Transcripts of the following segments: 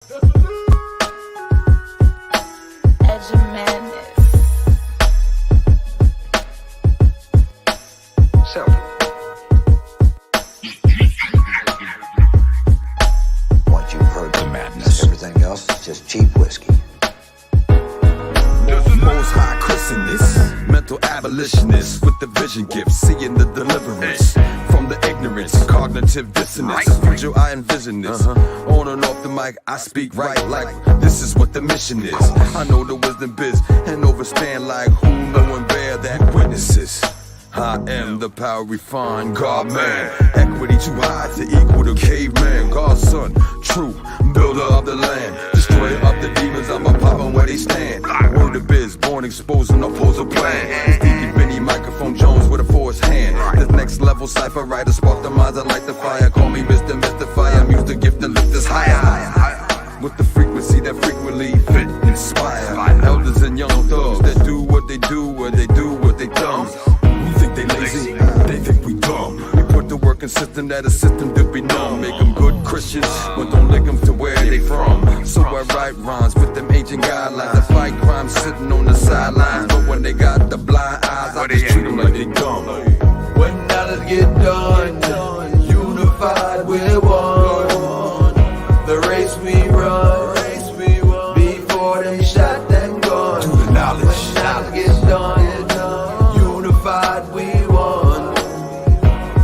Edge of madness. So, Once you've heard the madness, everything else is just cheap whiskey. Most high Christianists, mental abolitionists with the vision gift, seeing the deliverance from the ignorance, cognitive dissonance. The future I envision this. On and off the mic, I speak right like this is what the mission is. I know the wisdom biz and overstand like who know and bear that witnesses. I am the power refined God man. Equity too high to equal the caveman. God's son, true builder of the land. Destroyer of the demons, I'm a pop on where they stand. Word of biz, born exposing opposing plan. It's Stevie Benny, microphone Jones with a forced hand. This next level cipher writer, spark the minds, I light the fire. Call me Mr. Mystifier, I'm used to gift and lift us higher. With the frequency that frequently fit, inspire. Elders and young thugs that do what they do, where they do what they thumbs. We think they lazy, they think we dumb. We put the work in system that a system did be numb. Make them good Christians, but don't link them to where they from. So I write rhymes with them ancient guidelines. I fight crime sitting on the sidelines. But when they got the blind eyes, I just treat them like they dumb. When dollars get done, unified we're one. The race we run, before they shot them guns. To the knowledge. When dollars get done, unified we won.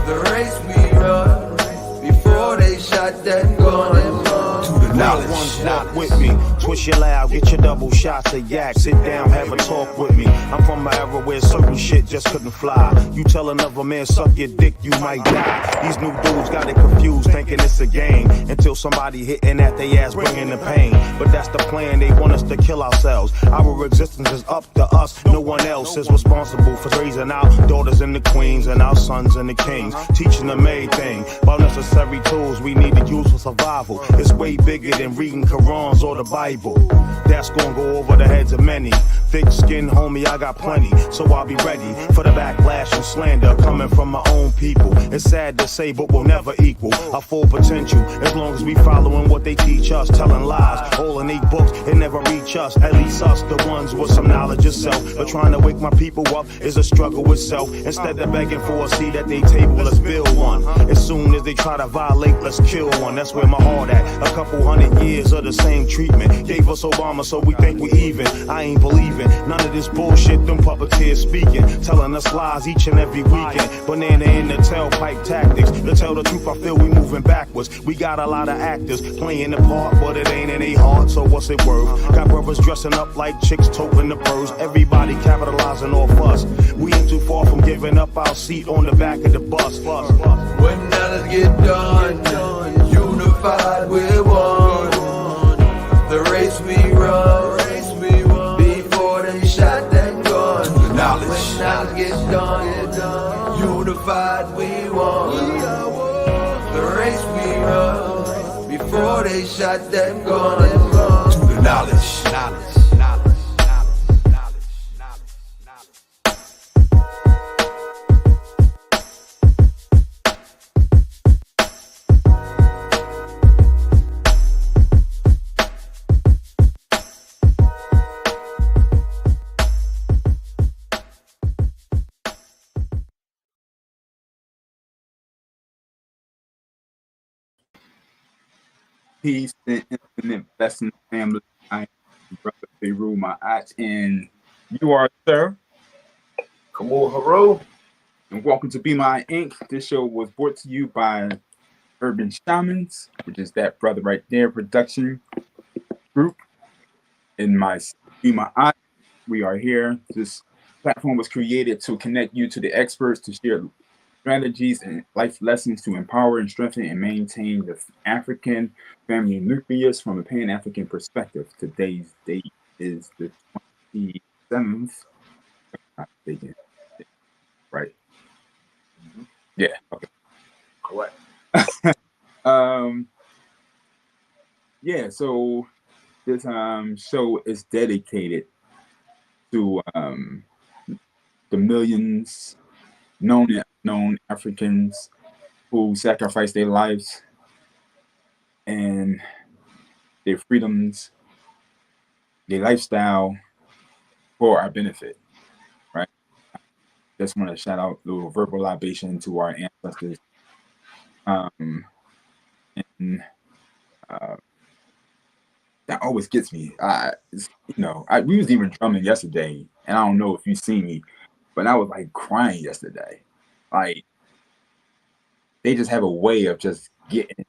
The race we run, before they shot them guns. To the knowledge. One's not with me. Twist your loud, get your double shots of yak. Sit down, have a talk with me. I'm from an era where certain shit just couldn't fly. You tell another man, suck your dick, you might die. These new dudes got it confused, thinking it's a game. Until somebody hitting at their ass, bringing the pain. But that's the plan, they want us to kill ourselves. Our existence is up to us, no one else is responsible for raising our daughters and the queens and our sons and the kings. Teaching them everything about necessary tools we need to use for survival. It's way bigger than reading Qurans or the Bible. That's gonna go over the heads of many. Thick skin, homie, I got plenty. So I'll be ready for the backlash and slander coming from my own people. It's sad to say, but we'll never equal our full potential as long as we following what they teach us. Telling lies, all in 8 books, it never reach us. At least us, the ones with some knowledge of self. But trying to wake my people up is a struggle itself. Instead of begging for a seat at their table, let's build one. As soon as they try to violate, let's kill one. That's where my heart at. A couple hundred years of the same treatment gave us Obama, so we think we even. I ain't believing none of this bullshit, them puppeteers speaking, telling us lies each and every weekend. Banana in the tailpipe tactics. To tell the truth, I feel we moving backwards. We got a lot of actors playing the part, but it ain't in their heart, so what's it worth? Got brothers dressing up like chicks, toting the purse. Everybody capitalizing off us. We ain't too far from giving up our seat on the back of the bus. When dollars get done, unified we're one. The race we run, before they shot them guns. To the knowledge. When dollars get done, unified we won. The race we run, before they shot them guns. To the knowledge. Peace and infinite blessings, family. I am brother Farugh Ma'at, and you are, sir. Khamou Heru. And welcome to BMa'at Inc. This show was brought to you by Urban Shamans, which is that brother right there production group. In my BMa'at, we are here. This platform was created to connect you to the experts to share strategies and life lessons to empower and strengthen and maintain the African family nucleus from a Pan-African perspective. Today's date is the 27th. Right? Yeah. Okay. Correct. Yeah. So this show is dedicated to the millions known and unknown Africans who sacrificed their lives and their freedoms, their lifestyle for our benefit, right? Just want to shout out a little verbal libation to our ancestors. And that always gets me. We was even drumming yesterday, and I don't know if you see me, but I was like crying yesterday. Like they just have a way of just getting.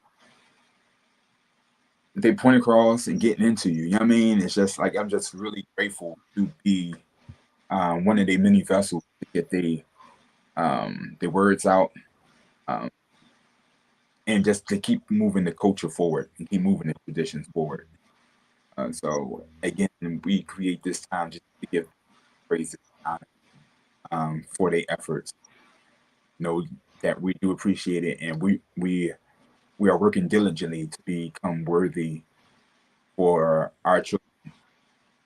They point across and getting into you. You know what I mean? It's just like I'm just really grateful to be one of their many vessels to get their words out, and just to keep moving the culture forward and keep moving the traditions forward. So again, we create this time just to give praise and honor for their efforts. Know that we do appreciate it, and we are working diligently to become worthy for our children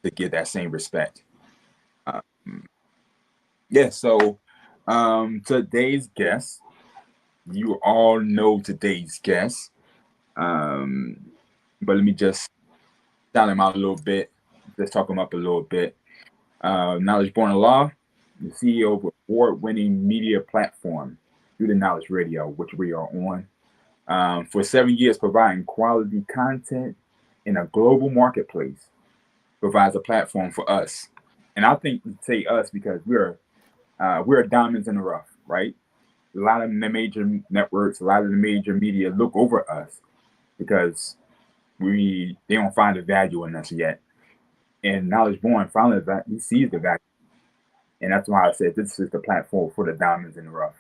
to get that same respect. So today's guest, you all know today's guest, but let me just shout him out a little bit. Let's talk him up a little bit. Knowledge Born Law, the CEO of award-winning media platform, Through the Knowledge Radio, which we are on. For 7 years, providing quality content in a global marketplace, provides a platform for us. And I think we say us because we're diamonds in the rough, right? A lot of the major networks, a lot of the major media look over us because they don't find the value in us yet. And Knowledge Born finally he sees the value. And that's why I said this is the platform for the diamonds in the rough.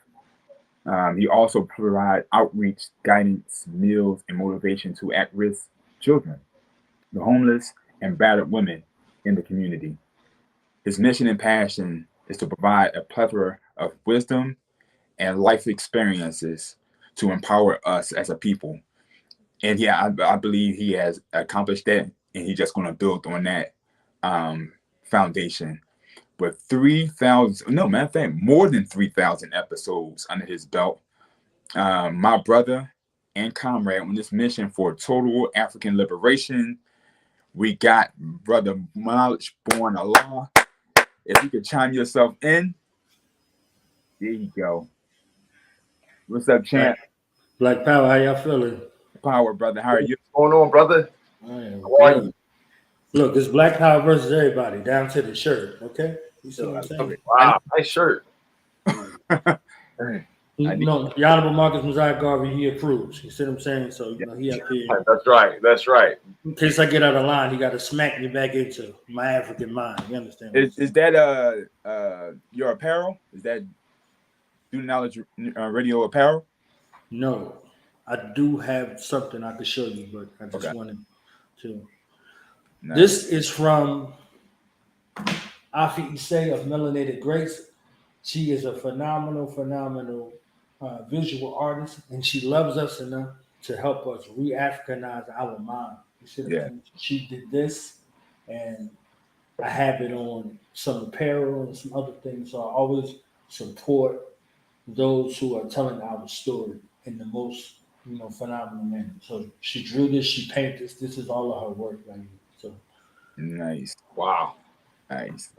He also provides outreach, guidance, meals, and motivation to at-risk children, the homeless, and battered women in the community. His mission and passion is to provide a plethora of wisdom and life experiences to empower us as a people. And yeah, I believe he has accomplished that, and he's just going to build on that foundation. With 3,000, no, matter of fact, more than 3,000 episodes under his belt, my brother and comrade on this mission for total African liberation. We got brother Knowledge Born Allah. If you could chime yourself in, there you go. What's up, champ? Black Power, how y'all feeling? Power, brother. How are you? What's going on, brother? How are you? Look, it's Black Power versus everybody, down to the shirt, okay? You see what I'm saying? Wow, nice shirt. The Honorable Marcus Mosiah Garvey, he approves. You see what I'm saying? So, he up here. That's right. In case I get out of line, he got to smack me back into my African mind. You understand? Is that your apparel? Is that Through Knowledge Radio apparel? No. I do have something I could show you, but I just wanted to. Nice. This is from Afi Issei of Melanated Grace. She is a phenomenal visual artist, and she loves us enough to help us re-Africanize our mind. You see what I'm saying? She did this, and I have it on some apparel and some other things. So I always support those who are telling our story in the most phenomenal manner. So she drew this, she painted this. This is all of her work right here. So nice. Wow. Nice.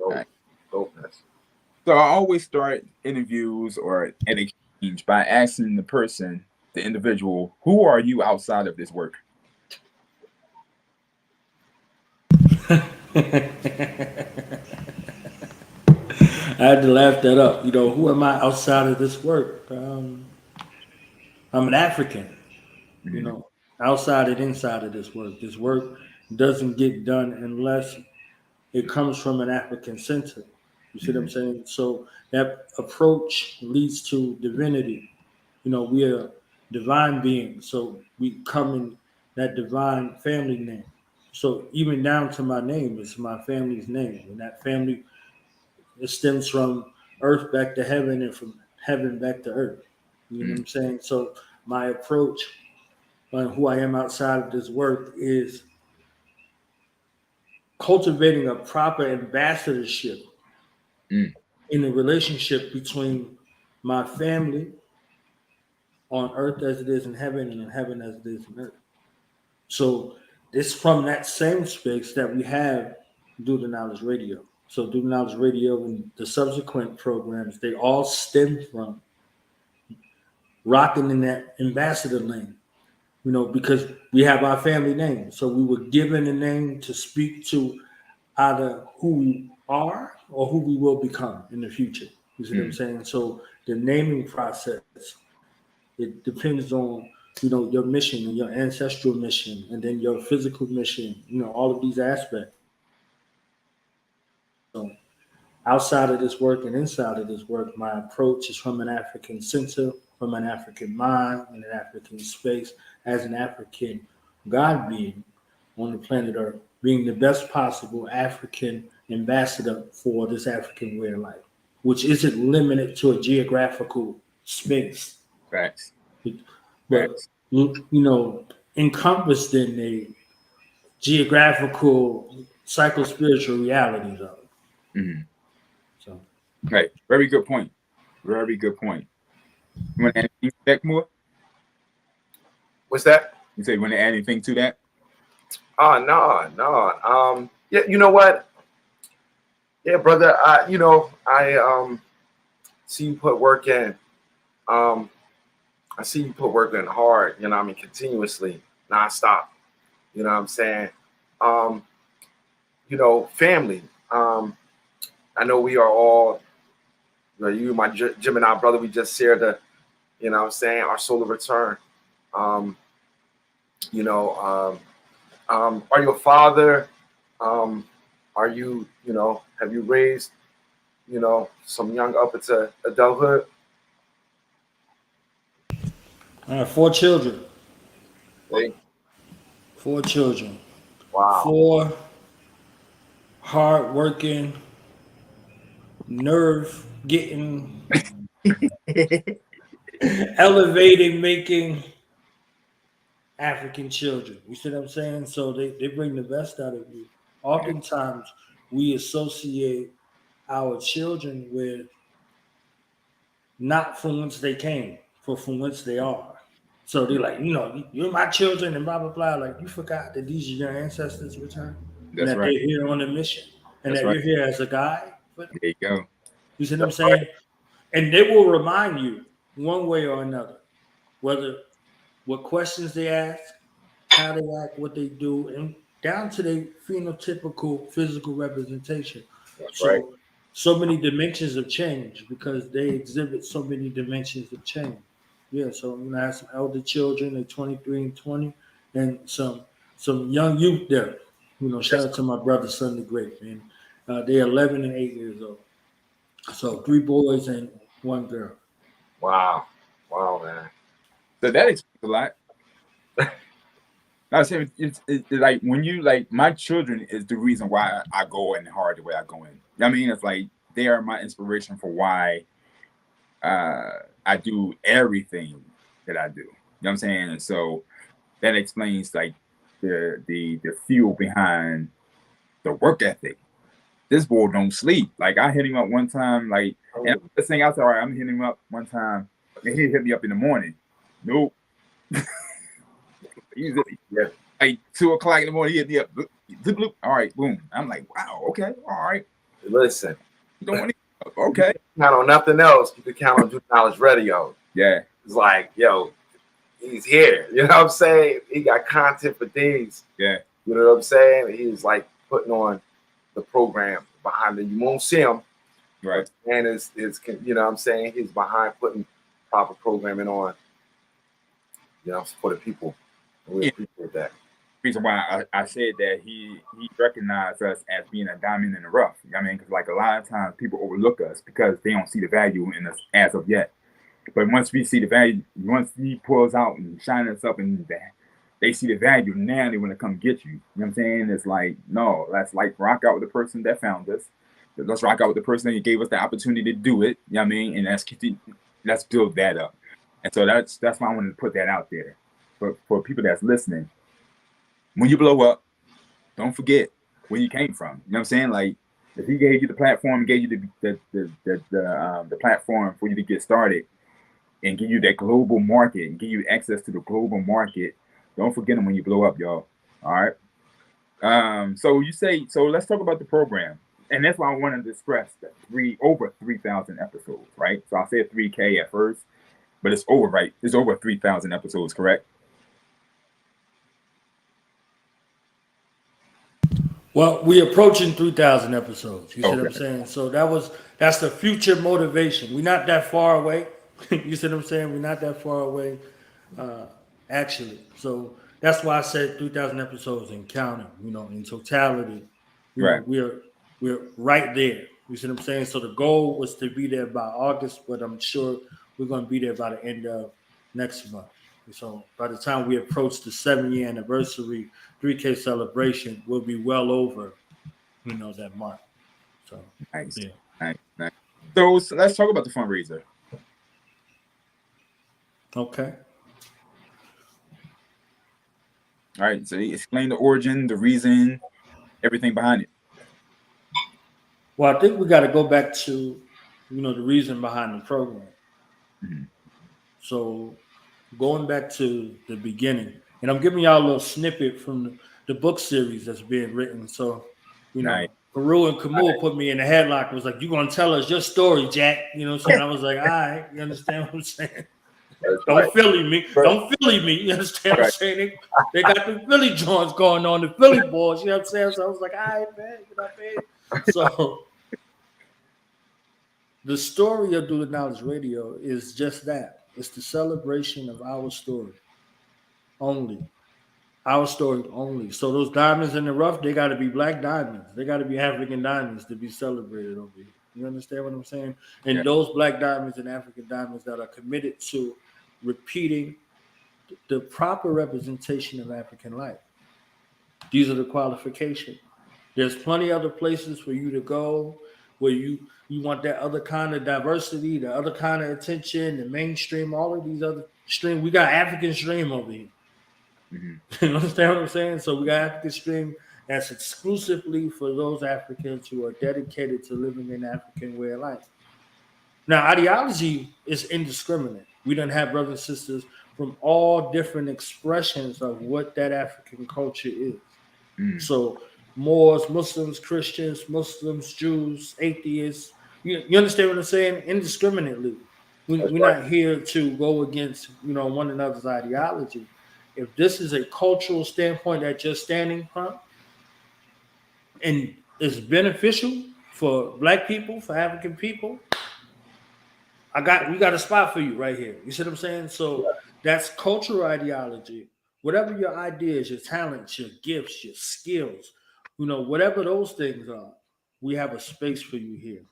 Dopeness. So I always start interviews or an exchange by asking the individual, who are you outside of this work? I had to laugh that up. Who am I outside of this work? I'm an African, outside and inside of this work. This work doesn't get done unless it comes from an African center. You see what I'm saying? So that approach leads to divinity. We are divine beings. So we come in that divine family name. So even down to my name, it's my family's name. And that family, it stems from earth back to heaven and from heaven back to earth. You know what I'm saying? So my approach on who I am outside of this work is cultivating a proper ambassadorship in the relationship between my family on earth as it is in heaven and in heaven as it is in earth. So it's from that same space that we have Do the Knowledge Radio. So Do the Knowledge Radio and the subsequent programs, they all stem from rocking in that ambassador lane, because we have our family name. So we were given a name to speak to either who we are or who we will become in the future. You see what I'm saying? So the naming process, it depends on, your mission and your ancestral mission, and then your physical mission, all of these aspects. So outside of this work and inside of this work, my approach is from an African center, from an African mind, in an African space, as an African God being on the planet Earth, being the best possible African ambassador for this African way of life, which isn't limited to a geographical space. Facts. But, encompassed in a geographical, psycho-spiritual realities of it. Mm-hmm. So, right. Very good point. Very good point. You want to add anything to that, Khamou? What's that? You say you want to add anything to that? No. Yeah, you know what? Yeah, brother. I see you put work in. I see you put work in hard. Continuously, nonstop. You know what I'm saying? Family. I know we are all. You, my Gemini brother. We just shared the. Our solar return. Are you a father? Are you, have you raised, some young up into adulthood? I have 4 children. Hey. 4 children. Wow. 4 hard-working, nerve-getting, elevating, making African children. You see what I'm saying? So they bring the best out of you. Oftentimes, we associate our children with not from whence they came, but from whence they are. So they're like, you're my children and blah, blah, blah. Like, you forgot that these are your ancestors' return. That's that right. They're here on a mission. And That's that right. you're here as a guide. There you go. You see what I'm saying? And they will remind you one way or another, whether what questions they ask, how they act, what they do, and down to their phenotypical physical representation. That's right. So many dimensions of change because they exhibit so many dimensions of change. Yeah, so I have some elder children, they're 23 and 20, and some young youth there. Shout out to my brother, son the Great, man. They're 11 and 8 years old. So 3 boys and 1 girl. Wow, man. So that explains a lot. I was saying, it's like when you my children is the reason why I go in hard the way I go in. I mean, it's like they are my inspiration for why I do everything that I do. You know what I'm saying? And so that explains like the fuel behind the work ethic. This boy don't sleep. Like I hit him up one time, and the thing I said, all right, I'm hitting him up one time, and he hit me up in the morning. Nope. He's like 2 o'clock in the morning. He hit me up. Bloop, bloop. All right, boom. I'm like, wow, okay, all right. Listen. You don't want to, okay. Count on nothing else. You can count on Do Knowledge Radio. Yeah. It's like, yo, he's here. You know what I'm saying? He got content for days. Yeah. You know what I'm saying? He's like putting on the program behind it. You won't see him. Right. And it's you know what I'm saying? He's behind putting proper programming on, for the people. And we appreciate that. Reason why I said that he recognized us as being a diamond in the rough. You know what I mean? Because like a lot of times people overlook us because they don't see the value in us as of yet. But once we see the value, once he pulls out and shines us up and they see the value, now they want to come get you. You know what I'm saying? It's like, no, let's like rock out with the person that found us. Let's rock out with the person that gave us the opportunity to do it. You know what I mean? And let's build that up. And so that's why I wanted to put that out there. For people that's listening, when you blow up, don't forget where you came from. You know what I'm saying? Like if he gave you the platform, gave you the platform for you to get started and give you that global market and give you access to the global market, don't forget him when you blow up, y'all. All right. So you say, so let's talk about the program. And that's why I wanted to stress that over 3,000 episodes, right? So I said 3K at first, but it's over, right? It's over 3,000 episodes, correct? Well, we're approaching 3,000 episodes. You see what I'm Okay. saying? So that's the future motivation. We're not that far away. You see what I'm saying? We're not that far away, actually. So that's why I said 3,000 episodes and counting. In totality, Right. we're right there. You see what I'm saying? So the goal was to be there by August, but I'm sure we're going to be there by the end of next month. So by the time we approach the 7-year anniversary 3K celebration, we'll be well over, that mark. So Nice. yeah. Nice. So let's talk about the fundraiser. Okay. All right. So explain the origin, the reason, everything behind it. Well, I think we got to go back to, the reason behind the program. Mm-hmm. So going back to the beginning, and I'm giving y'all a little snippet from the book series that's being written. So, Nice. Farugh and Khamou put me in the headlock. Was like, "You gonna tell us your story, Jack?" You know what I'm saying? I was like, "All right, you understand what I'm saying? Don't Philly me. Don't Philly me. You understand what I'm saying? They got the Philly joints going on, the Philly boys. You know what I'm saying?" So I was like, "All right, man, you know what I mean?" So the story of Do the Knowledge Radio is just that. It's the celebration of our story only. Our story only. So those diamonds in the rough, they got to be black diamonds. They got to be African diamonds to be celebrated over here. You understand what I'm saying? And those black diamonds and African diamonds that are committed to repeating the proper representation of African life. These are the qualifications. There's plenty other places for you to go where you want that other kind of diversity, the other kind of attention, the mainstream, all of these other stream. We got African stream over here. Mm-hmm. You understand what I'm saying? So we got African stream that's exclusively for those Africans who are dedicated to living an African way of life. Now, ideology is indiscriminate. We don't have brothers and sisters from all different expressions of what that African culture is. So Moors, Muslims, Christians, Muslims, Jews, atheists. You understand what I'm saying? Indiscriminately. We're not here to go against, one another's ideology. If this is a cultural standpoint that you're standing from and is beneficial for black people, for African people, we got a spot for you right here. You see what I'm saying? So that's cultural ideology. Whatever your ideas, your talents, your gifts, your skills, whatever those things are, we have a space for you here.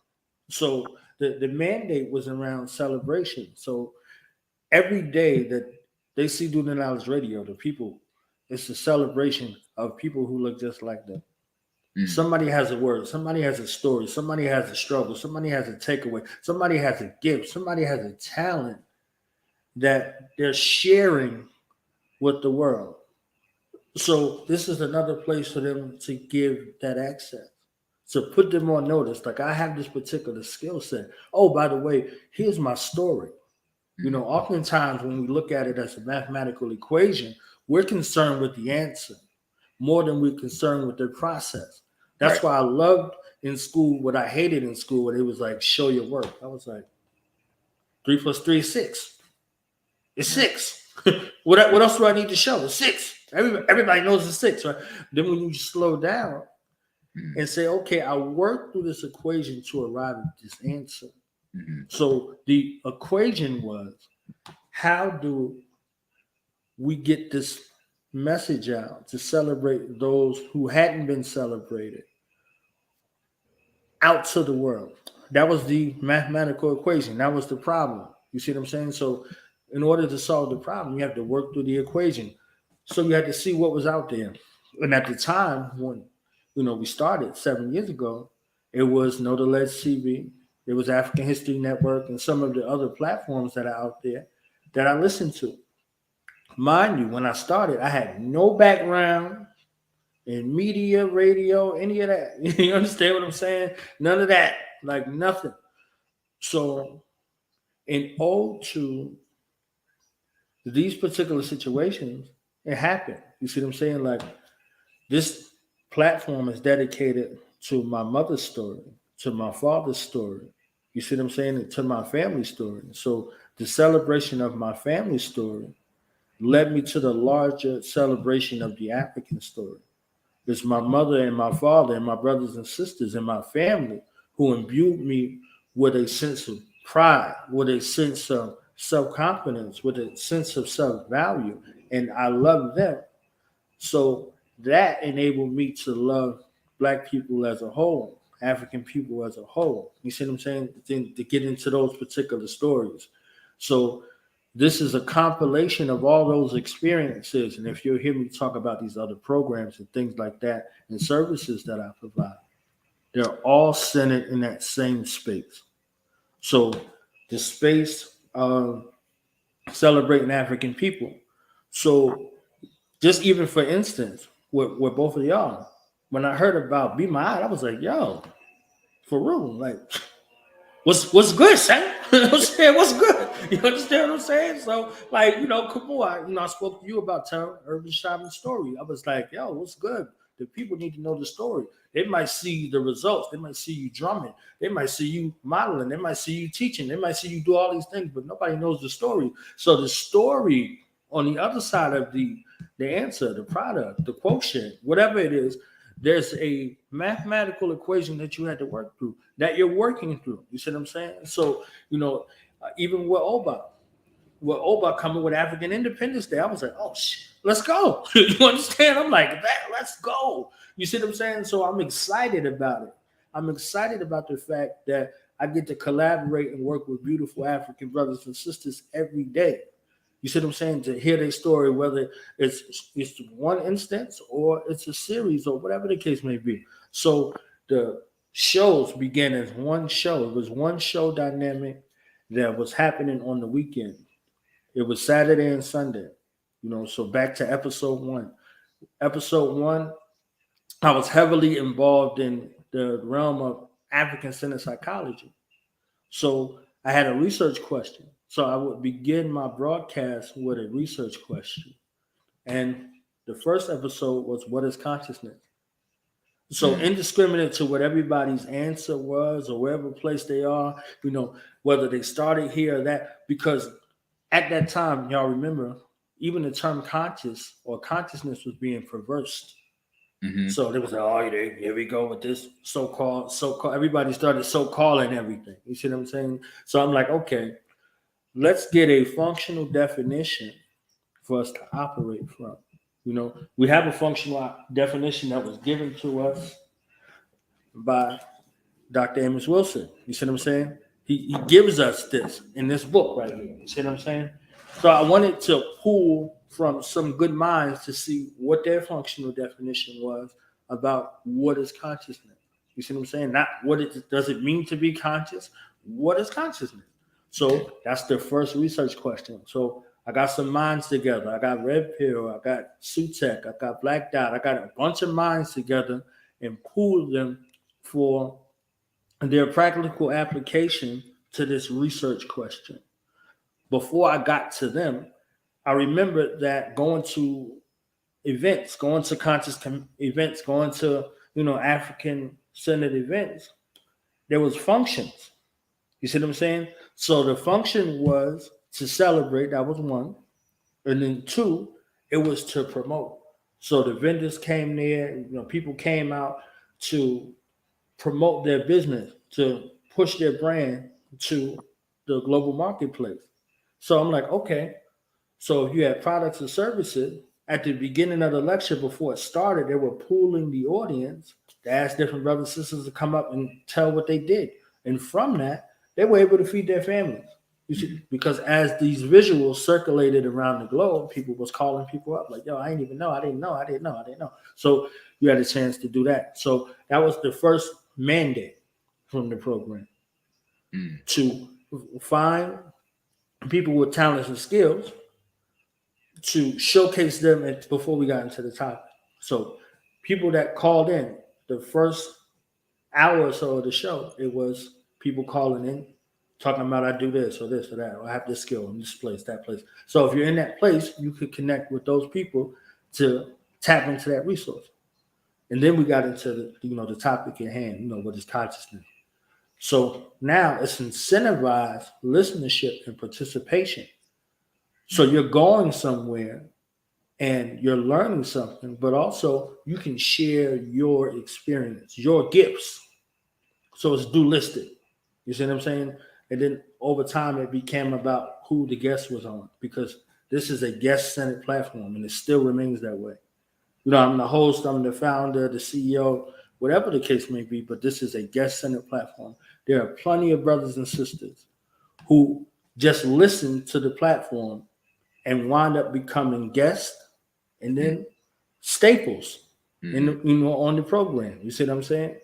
So the mandate was around celebration. So every day that they see Do the Knowledge Radio, the people, it's a celebration of people who look just like them. Somebody has a word, somebody has a story, somebody has a struggle, somebody has a takeaway, somebody has a gift, somebody has a talent that they're sharing with the world. So this is another place for them to give that access, to put them on notice. Like, I have this particular skill set. Oh, by the way, here's my story. Oftentimes when we look at it as a mathematical equation, we're concerned with the answer more than we're concerned with the process. That's why I loved in school what I hated in school, when it was like, show your work. I was like, 3 + 3 is 6. It's 6. What else do I need to show? It's 6. Everybody knows it's 6, right? Then when you slow down and say, okay, I worked through this equation to arrive at this answer. So the equation was, how do we get this message out to celebrate those who hadn't been celebrated out to the world? That was the mathematical equation. That was the problem. You see what I'm saying? So in order to solve the problem, you have to work through the equation. So you had to see what was out there. And at the time when, we started 7 years ago, it was Know the Ledge TV, it was African History Network, and some of the other platforms that are out there that I listened to. Mind you, when I started, I had no background in media, radio, any of that. You understand what I'm saying? None of that, like nothing. So in ode to these particular situations, it happened. You see what I'm saying? Like, this platform is dedicated to my mother's story, to my father's story. You see what I'm saying? To my family story. So the celebration of my family story led me to the larger celebration of the African story. It's my mother and my father and my brothers and sisters and my family who imbued me with a sense of pride, with a sense of self confidence, with a sense of self value. And I love them. So that enabled me to love Black people as a whole, African people as a whole. You see what I'm saying? To get into those particular stories. So this is a compilation of all those experiences. And if you hear me talk about these other programs and things like that and services that I provide, they're all centered in that same space. So the space of celebrating African people. So just even for instance, with both of y'all, when I heard about BMa'at, I was like, yo, for real, like, what's good, Sam? You know what I'm saying? What's good? You understand what I'm saying? So, like, Khamou, I spoke to you about telling Urban Shaman story. I was like, yo, what's good? The people need to know the story. They might see the results. They might see you drumming. They might see you modeling. They might see you teaching. They might see you do all these things, but nobody knows the story. So the story on the other side of the answer, the product, the quotient, whatever it is, there's a mathematical equation that you had to work through, that you're working through. You see what I'm saying? So, even with Oba coming with African Independence Day, I was like, oh, shit, let's go. You understand? I'm like, let's go. You see what I'm saying? So I'm excited about it. I'm excited about the fact that I get to collaborate and work with beautiful African brothers and sisters every day. You see what I'm saying? To hear their story, whether it's one instance or it's a series or whatever the case may be. So the shows began as one show. It was one show dynamic that was happening on the weekend. It was Saturday and Sunday. So back to episode 1. Episode 1, I was heavily involved in the realm of African-centered psychology. So I had a research question. So I would begin my broadcast with a research question. And the first episode was, what is consciousness? So indiscriminate to what everybody's answer was or wherever place they are, whether they started here or that, because at that time, y'all remember, even the term conscious or consciousness was being perversed. So there was like, oh, here we go with this so-called. Everybody started so-calling everything. You see what I'm saying? So I'm like, okay, let's get a functional definition for us to operate from. We have a functional definition that was given to us by Dr. Amos Wilson. You see what I'm saying? He gives us this in this book right here. You see what I'm saying? So I wanted to pull from some good minds to see what their functional definition was about what is consciousness. You see what I'm saying? Not what does it mean to be conscious? What is consciousness? So that's the first research question. So I got some minds together. I got Red Pill. I got Sutek. I got Black Dot. I got a bunch of minds together and pooled them for their practical application to this research question. Before I got to them, I remember that going to events, going to conscious events, going to, African-centered events, there was functions. You see what I'm saying? So the function was to celebrate. That was one. And then 2, it was to promote. So the vendors came there, people came out to promote their business, to push their brand to the global marketplace. So I'm like, okay, so if you had products or services, at the beginning of the lecture before it started, they were pooling the audience to ask different brothers and sisters to come up and tell what they did. And from that, they were able to feed their families. You see, because as these visuals circulated around the globe, people was calling people up like, yo, I didn't even know, I didn't know. So you had a chance to do that. So that was the first mandate from the program to find people with talents and skills to showcase them before we got into the topic. So people that called in, the first hour or so of the show, it was people calling in, talking about I do this or that, or I have this skill in this place, that place. So if you're in that place, you could connect with those people to tap into that resource. And then we got into the topic at hand, what is consciousness. So now it's incentivized listenership and participation. So you're going somewhere and you're learning something, but also you can share your experience, your gifts. So it's dualistic. You see what I'm saying? And then over time, it became about who the guest was on, because this is a guest-centered platform, and it still remains that way. I'm the host, I'm the founder, the CEO, whatever the case may be, but this is a guest-centered platform. There are plenty of brothers and sisters who just listen to the platform and wind up becoming guests and then staples on the program. You see what I'm saying?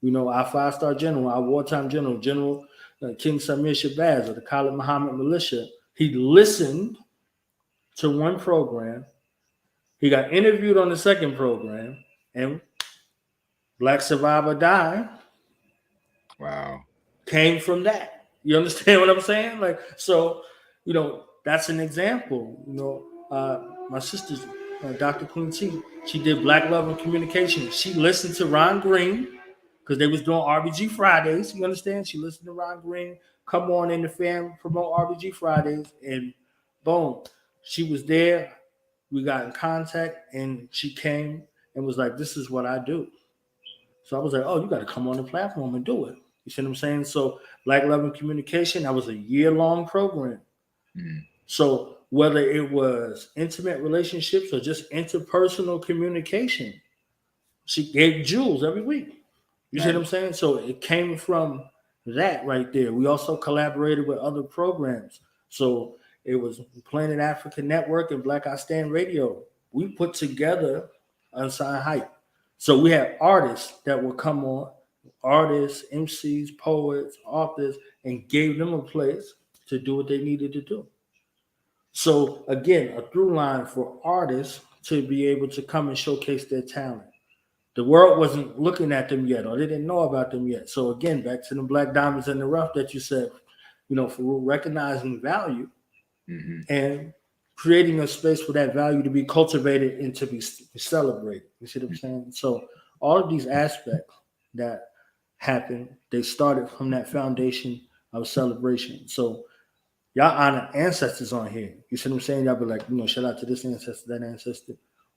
Our 5-star general, our wartime general, King Samir Shabazz of the Khalid Muhammad Militia, he listened to one program. He got interviewed on the second program, and Black Survivor Die. Wow. Came from that. You understand what I'm saying? That's an example. My sister, Dr. Queen T, she did Black Love and Communication. She listened to Ron Green because they was doing RBG Fridays. You understand? She listened to Ron Green, come on in the fam, promote RBG Fridays, and boom, she was there. We got in contact, and she came and was like, "This is what I do." So I was like, "Oh, you got to come on the platform and do it." You see what I'm saying? So Black Love and Communication, that was a year-long program. So whether it was intimate relationships or just interpersonal communication, she gave jewels every week. You see what I'm saying? So it came from that right there. We also collaborated with other programs. So it was Planet African Network and Black I Stand Radio. We put together Unsigned Hype. So we had artists that would come on, artists, MCs, poets, authors, and gave them a place to do what they needed to do. So again, a through line for artists to be able to come and showcase their talent. The world wasn't looking at them yet, or they didn't know about them yet. So again, back to the Black Diamonds in the Rough that you said, for recognizing value and creating a space for that value to be cultivated and to be celebrated. You see what I'm saying? So all of these aspects that happened, they started from that foundation of celebration. So y'all honor ancestors on here. You see what I'm saying? Y'all be like, shout out to this ancestor, that ancestor.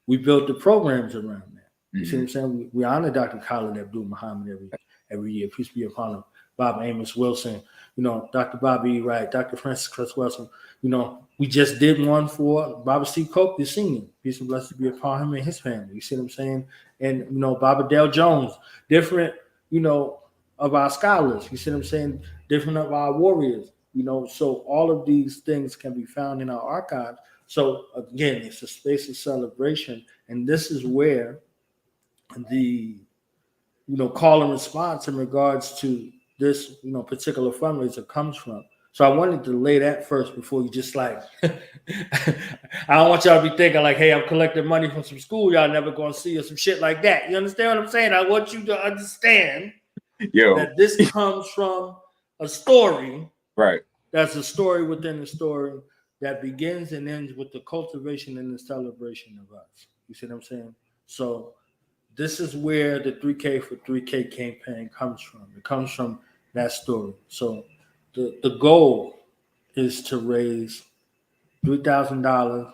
We built the programs around that. You see what I'm saying? We honor Dr. Khalid Abdul Muhammad every year. Peace be upon him. Bob Amos Wilson, Dr. Bobby Wright, Dr. Francis Chris Wilson. We just did one for Baba C. Cope, the senior. Peace and blessings be upon him and his family. You see what I'm saying? And, Baba Dale Jones, different, of our scholars. You see what I'm saying? Different of our warriors. So all of these things can be found in our archives. So again, it's a space of celebration. And this is where the, call and response in regards to this, particular fundraiser comes from. So I wanted to lay that first before you just like, I don't want y'all to be thinking like, hey, I'm collecting money from some school. Y'all never going to see or some shit like that. You understand what I'm saying? I want you to understand that this comes from a story. Right. That's a story within the story that begins and ends with the cultivation and the celebration of us. You see what I'm saying? So this is where the 3K for 3K campaign comes from. It comes from that story. So the goal is to raise $3,000,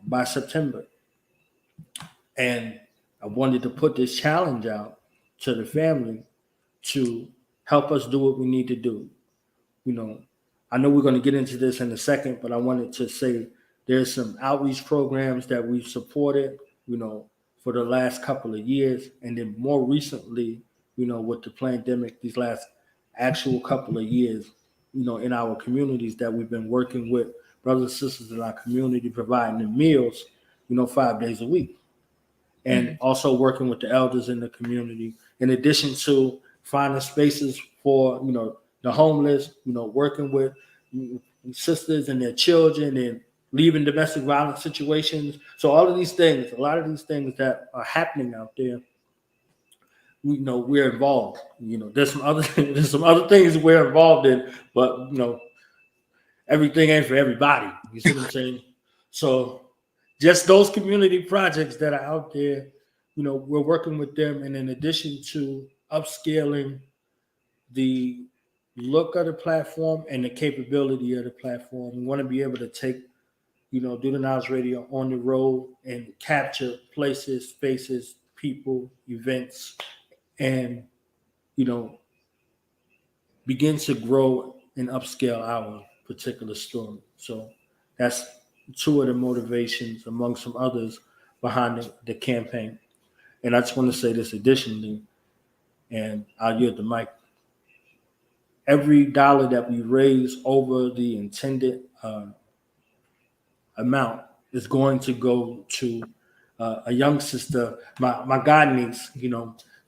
by September. And I wanted to put this challenge out to the family to help us do what we need to do. I know we're going to get into this in a second, but I wanted to say there's some outreach programs that we've supported, for the last couple of years. And then more recently, with the pandemic, these last actual couple of years, in our communities that we've been working with brothers and sisters in our community, providing them meals, 5 days a week. And also working with the elders in the community, in addition to finding spaces for, the homeless, working with sisters and their children and leaving domestic violence situations. So all of these things, a lot of these things that are happening out there, we're involved. There's some other things we're involved in, but everything ain't for everybody. You see what I'm saying? So just those community projects that are out there, we're working with them. And in addition to upscaling the look of the platform and the capability of the platform, we want to be able to take, do the Knowledge Radio on the road and capture places, spaces, people, events, and, begin to grow and upscale our particular story. So that's two of the motivations, among some others, behind the campaign. And I just want to say this additionally, and I'll yield the mic. Every dollar that we raise over the intended amount is going to go to a young sister, my god niece,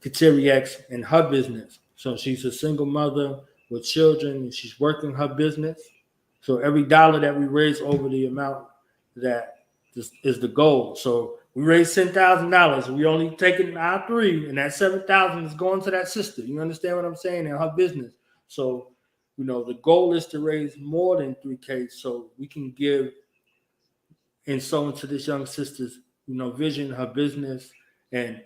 Kateri X, and her business. So she's a single mother with children, and she's working her business. So every dollar that we raise over the amount that is the goal. So we raised $10,000. We only taking our $3,000, and that $7,000 is going to that sister. You understand what I'm saying? And her business. So, the goal is to raise more than $3K, so we can give and so into this young sister's, vision, her business, and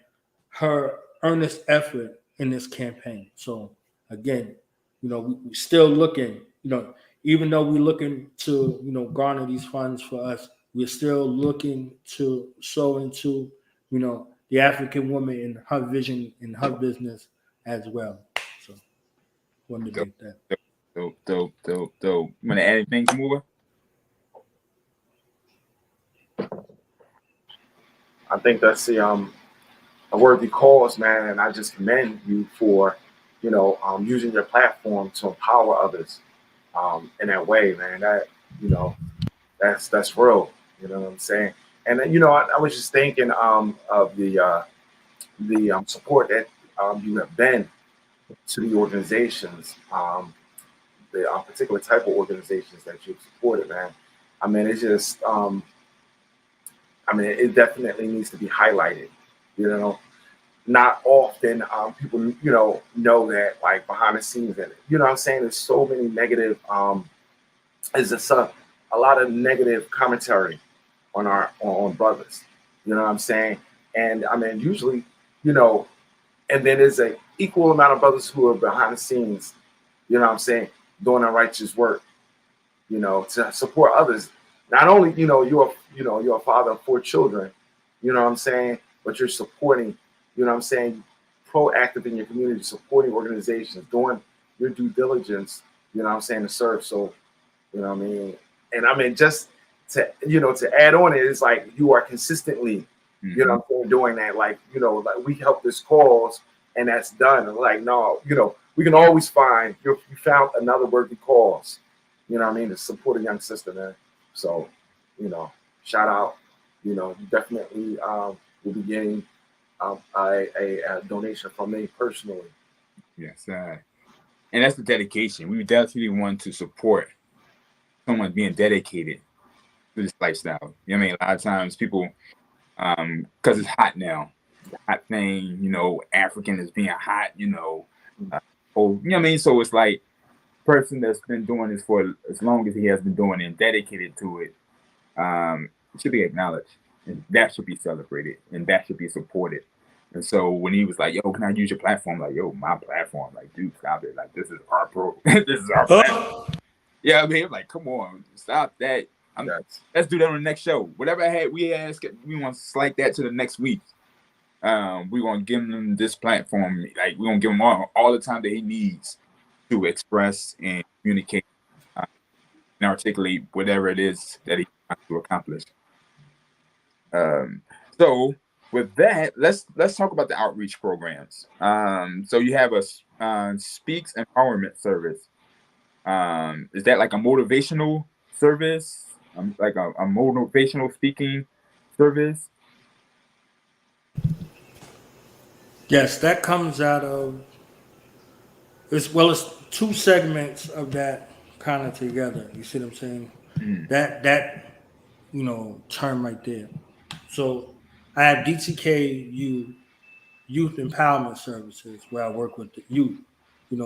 her earnest effort in this campaign. So again, we're still looking, even though we're looking to, garner these funds for us, we're still looking to sow into, the African woman and her vision and her business as well. So wanted to make that. Dope. You want to add anything, Khamou? I think that's a worthy cause, man, and I just commend you for, using your platform to empower others in that way, man. That, that's real. You know what I'm saying? And then, I was just thinking of the support that you have been to the organizations, the particular type of organizations that you've supported, man. I mean, it's just, it definitely needs to be highlighted. Not often people, know that, like, behind the scenes, and what I'm saying, there's so many negative, there's just a lot of negative commentary on brothers. You know what I'm saying? And I mean, usually, and then there's an equal amount of brothers who are behind the scenes, you know what I'm saying, doing the righteous work, to support others. Not only, you're a father of 4 children, you know what I'm saying, but you're supporting, you know what I'm saying, proactive in your community, supporting organizations, doing your due diligence, you know what I'm saying, to serve. So, you know what I mean? And I mean, just to, to add on it, it's like you are consistently, you know what I'm saying, doing that. Like, like we help this cause and that's done. And like, no, we can always find, you found another worthy cause, you know what I mean, to support a young sister, man. So, shout out, you definitely will be getting a donation from me personally. Yes, and that's the dedication. We definitely want to support someone being dedicated to this lifestyle. You know what I mean? A lot of times people, because it's hot now, hot thing, African is being hot, you know what I mean? So it's like, person that's been doing this for as long as he has been doing it and dedicated to it, should be acknowledged, and that should be celebrated, and that should be supported. And so when he was like, "Yo, can I use your platform?" Like, "Yo, my platform." Like, dude, stop it. Like, this is our this is our platform. Yeah, I mean, like, come on, stop that. Let's do that on the next show. Whatever we want to slide that to the next week. We're gonna give him this platform. Like, we're gonna give him all the time that he needs to express and communicate and articulate whatever it is that he wants to accomplish. So with that, let's talk about the outreach programs. So you have a Speaks Empowerment service. Is that like a motivational service? Like a motivational speaking service? Yes, that comes out of, it's 2 segments of that kind of together. You see what I'm saying? That term right there. So I have DTKU, Youth Empowerment Services, where I work with the youth,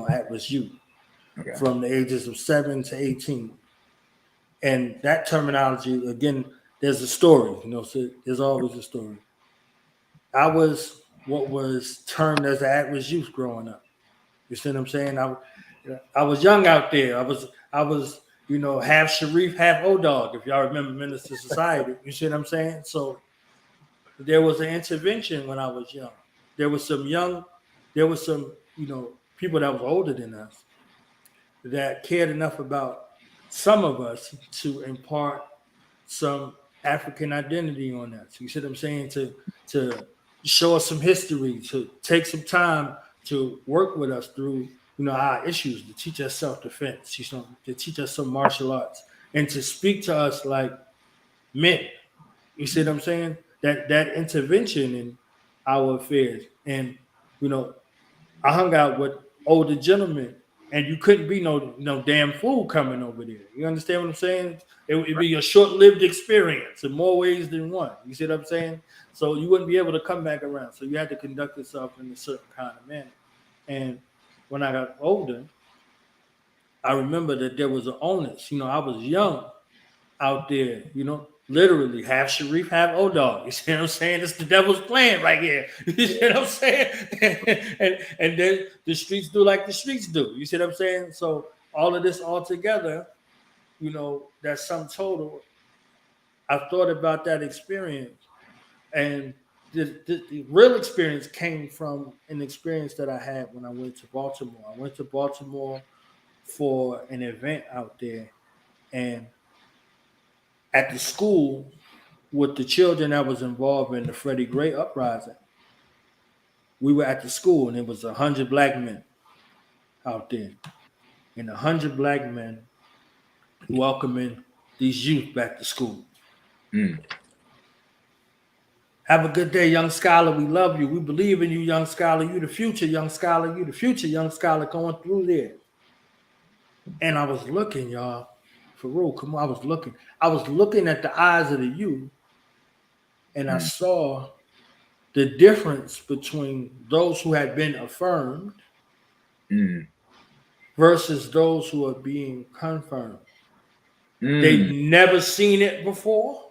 at-risk youth, from the ages of 7 to 18. And that terminology, again, there's a story, so there's always a story. I was what was termed as an at-risk youth growing up. You see what I'm saying? I was young out there. I was half Sharif, half O-Dog, if y'all remember Minister Society. You see what I'm saying? So there was an intervention when I was young. There was some people that was older than us that cared enough about some of us to impart some African identity on us. You see what I'm saying? To show us some history, to take some time to work with us through our issues, to teach us self-defense, to teach us some martial arts, and to speak to us like men. You see what I'm saying? That intervention in our affairs. And I hung out with older gentlemen, and you couldn't be no damn fool coming over there. You understand what I'm saying? It would be a short-lived experience in more ways than one. You see what I'm saying? So you wouldn't be able to come back around. So you had to conduct yourself in a certain kind of manner. And when I got older, I remember that there was an onus. I was young out there, literally half Sharif, half O-Dog. You see what I'm saying? It's the devil's plan right here. You see what I'm saying? and then the streets do like the streets do. You see what I'm saying? So all of this all together, that sum total, I thought about that experience. And the real experience came from an experience that I had when I went to Baltimore. I went to Baltimore for an event out there. And at the school, with the children that was involved in the Freddie Gray uprising, we were at the school, and it was 100 black men out there, and 100 black men welcoming these youth back to school. Have a good day, young scholar. We love you. We believe in you, young scholar. You the future, young scholar. You the future, young scholar, going through there. And I was looking, y'all. Farugh, come on, I was looking at the eyes of the youth, and I saw the difference between those who had been affirmed versus those who are being confirmed. They've never seen it before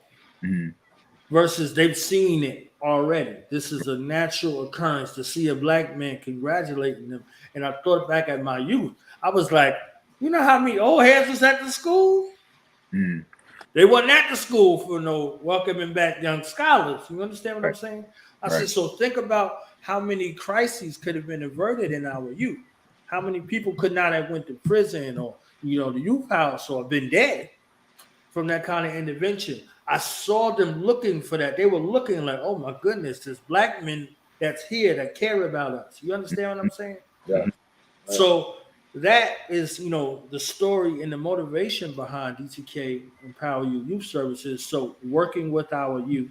versus they've seen it already. This is a natural occurrence to see a black man congratulating them. And I thought back at my youth. I was like, you know how many old heads was at the school? They wasn't at the school for no welcoming back young scholars. You understand what I'm saying? I said, so think about how many crises could have been averted in our youth. How many people could not have went to prison or, the youth house or been dead from that kind of intervention. I saw them looking for that. They were looking like, oh my goodness, there's black men that's here that care about us. You understand what I'm saying? Yeah. So that is, the story and the motivation behind DTK Empower You Youth Services. So working with our youth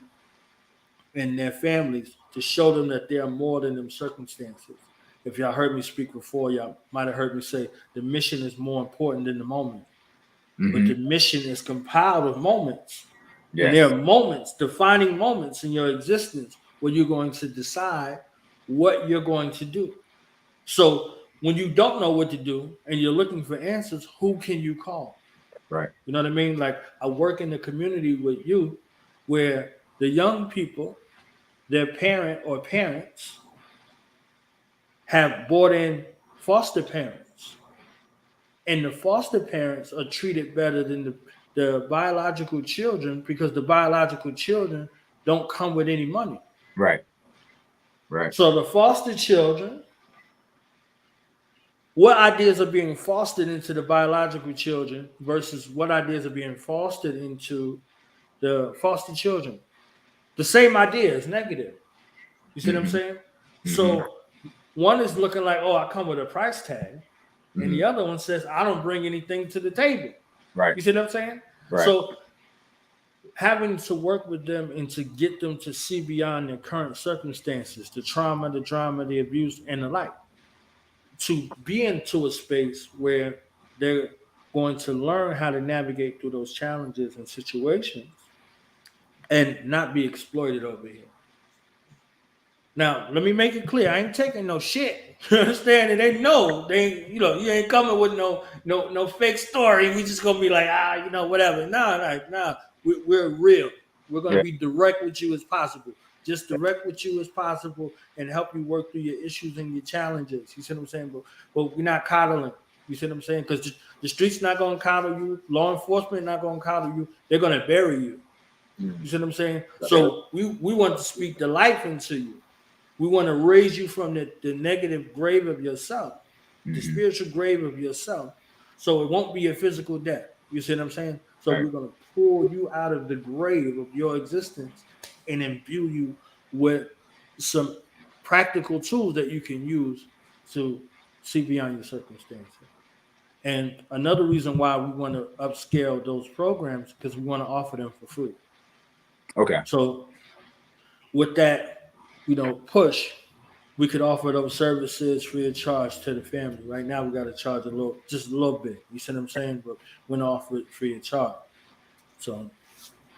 and their families to show them that they are more than them circumstances. If y'all heard me speak before, y'all might have heard me say the mission is more important than the moment. But the mission is compiled of moments. Yes. And there are moments, defining moments in your existence where you're going to decide what you're going to do. So when you don't know what to do and you're looking for answers, who can you call? Right. You know what I mean? Like I work in the community with youth where the young people, their parent or parents have brought in foster parents. And the foster parents are treated better than the biological children because the biological children don't come with any money. Right. Right. So the foster children, what ideas are being fostered into the biological children versus what ideas are being fostered into the foster children? The same idea is negative. You see what I'm saying? So one is looking like, oh, I come with a price tag. And the other one says, I don't bring anything to the table. Right. You see what I'm saying? Right. So having to work with them and to get them to see beyond their current circumstances, the trauma, the drama, the abuse, and the like, to be into a space where they're going to learn how to navigate through those challenges and situations and not be exploited over here. Now, let me make it clear. I ain't taking no shit. You understand? And they know you ain't coming with no fake story. We just gonna be like, whatever. Nah. We're real. We're going to be direct with you as possible. Just direct with you as possible and help you work through your issues and your challenges. You see what I'm saying? But we're not coddling. You see what I'm saying? Because the street's not going to coddle you. Law enforcement not going to coddle you. They're going to bury you. You see what I'm saying? So we want to speak the life into you. We want to raise you from the negative grave of yourself, the spiritual grave of yourself. So it won't be a physical death. You see what I'm saying? So we're going to pull you out of the grave of your existence and imbue you with some practical tools that you can use to see beyond your circumstances. And another reason why we want to upscale those programs, because we want to offer them for free. Okay. So with that, push, we could offer those services free of charge to the family. Right now, we got to charge just a little bit. You see what I'm saying? But we're going to offer it free of charge. So,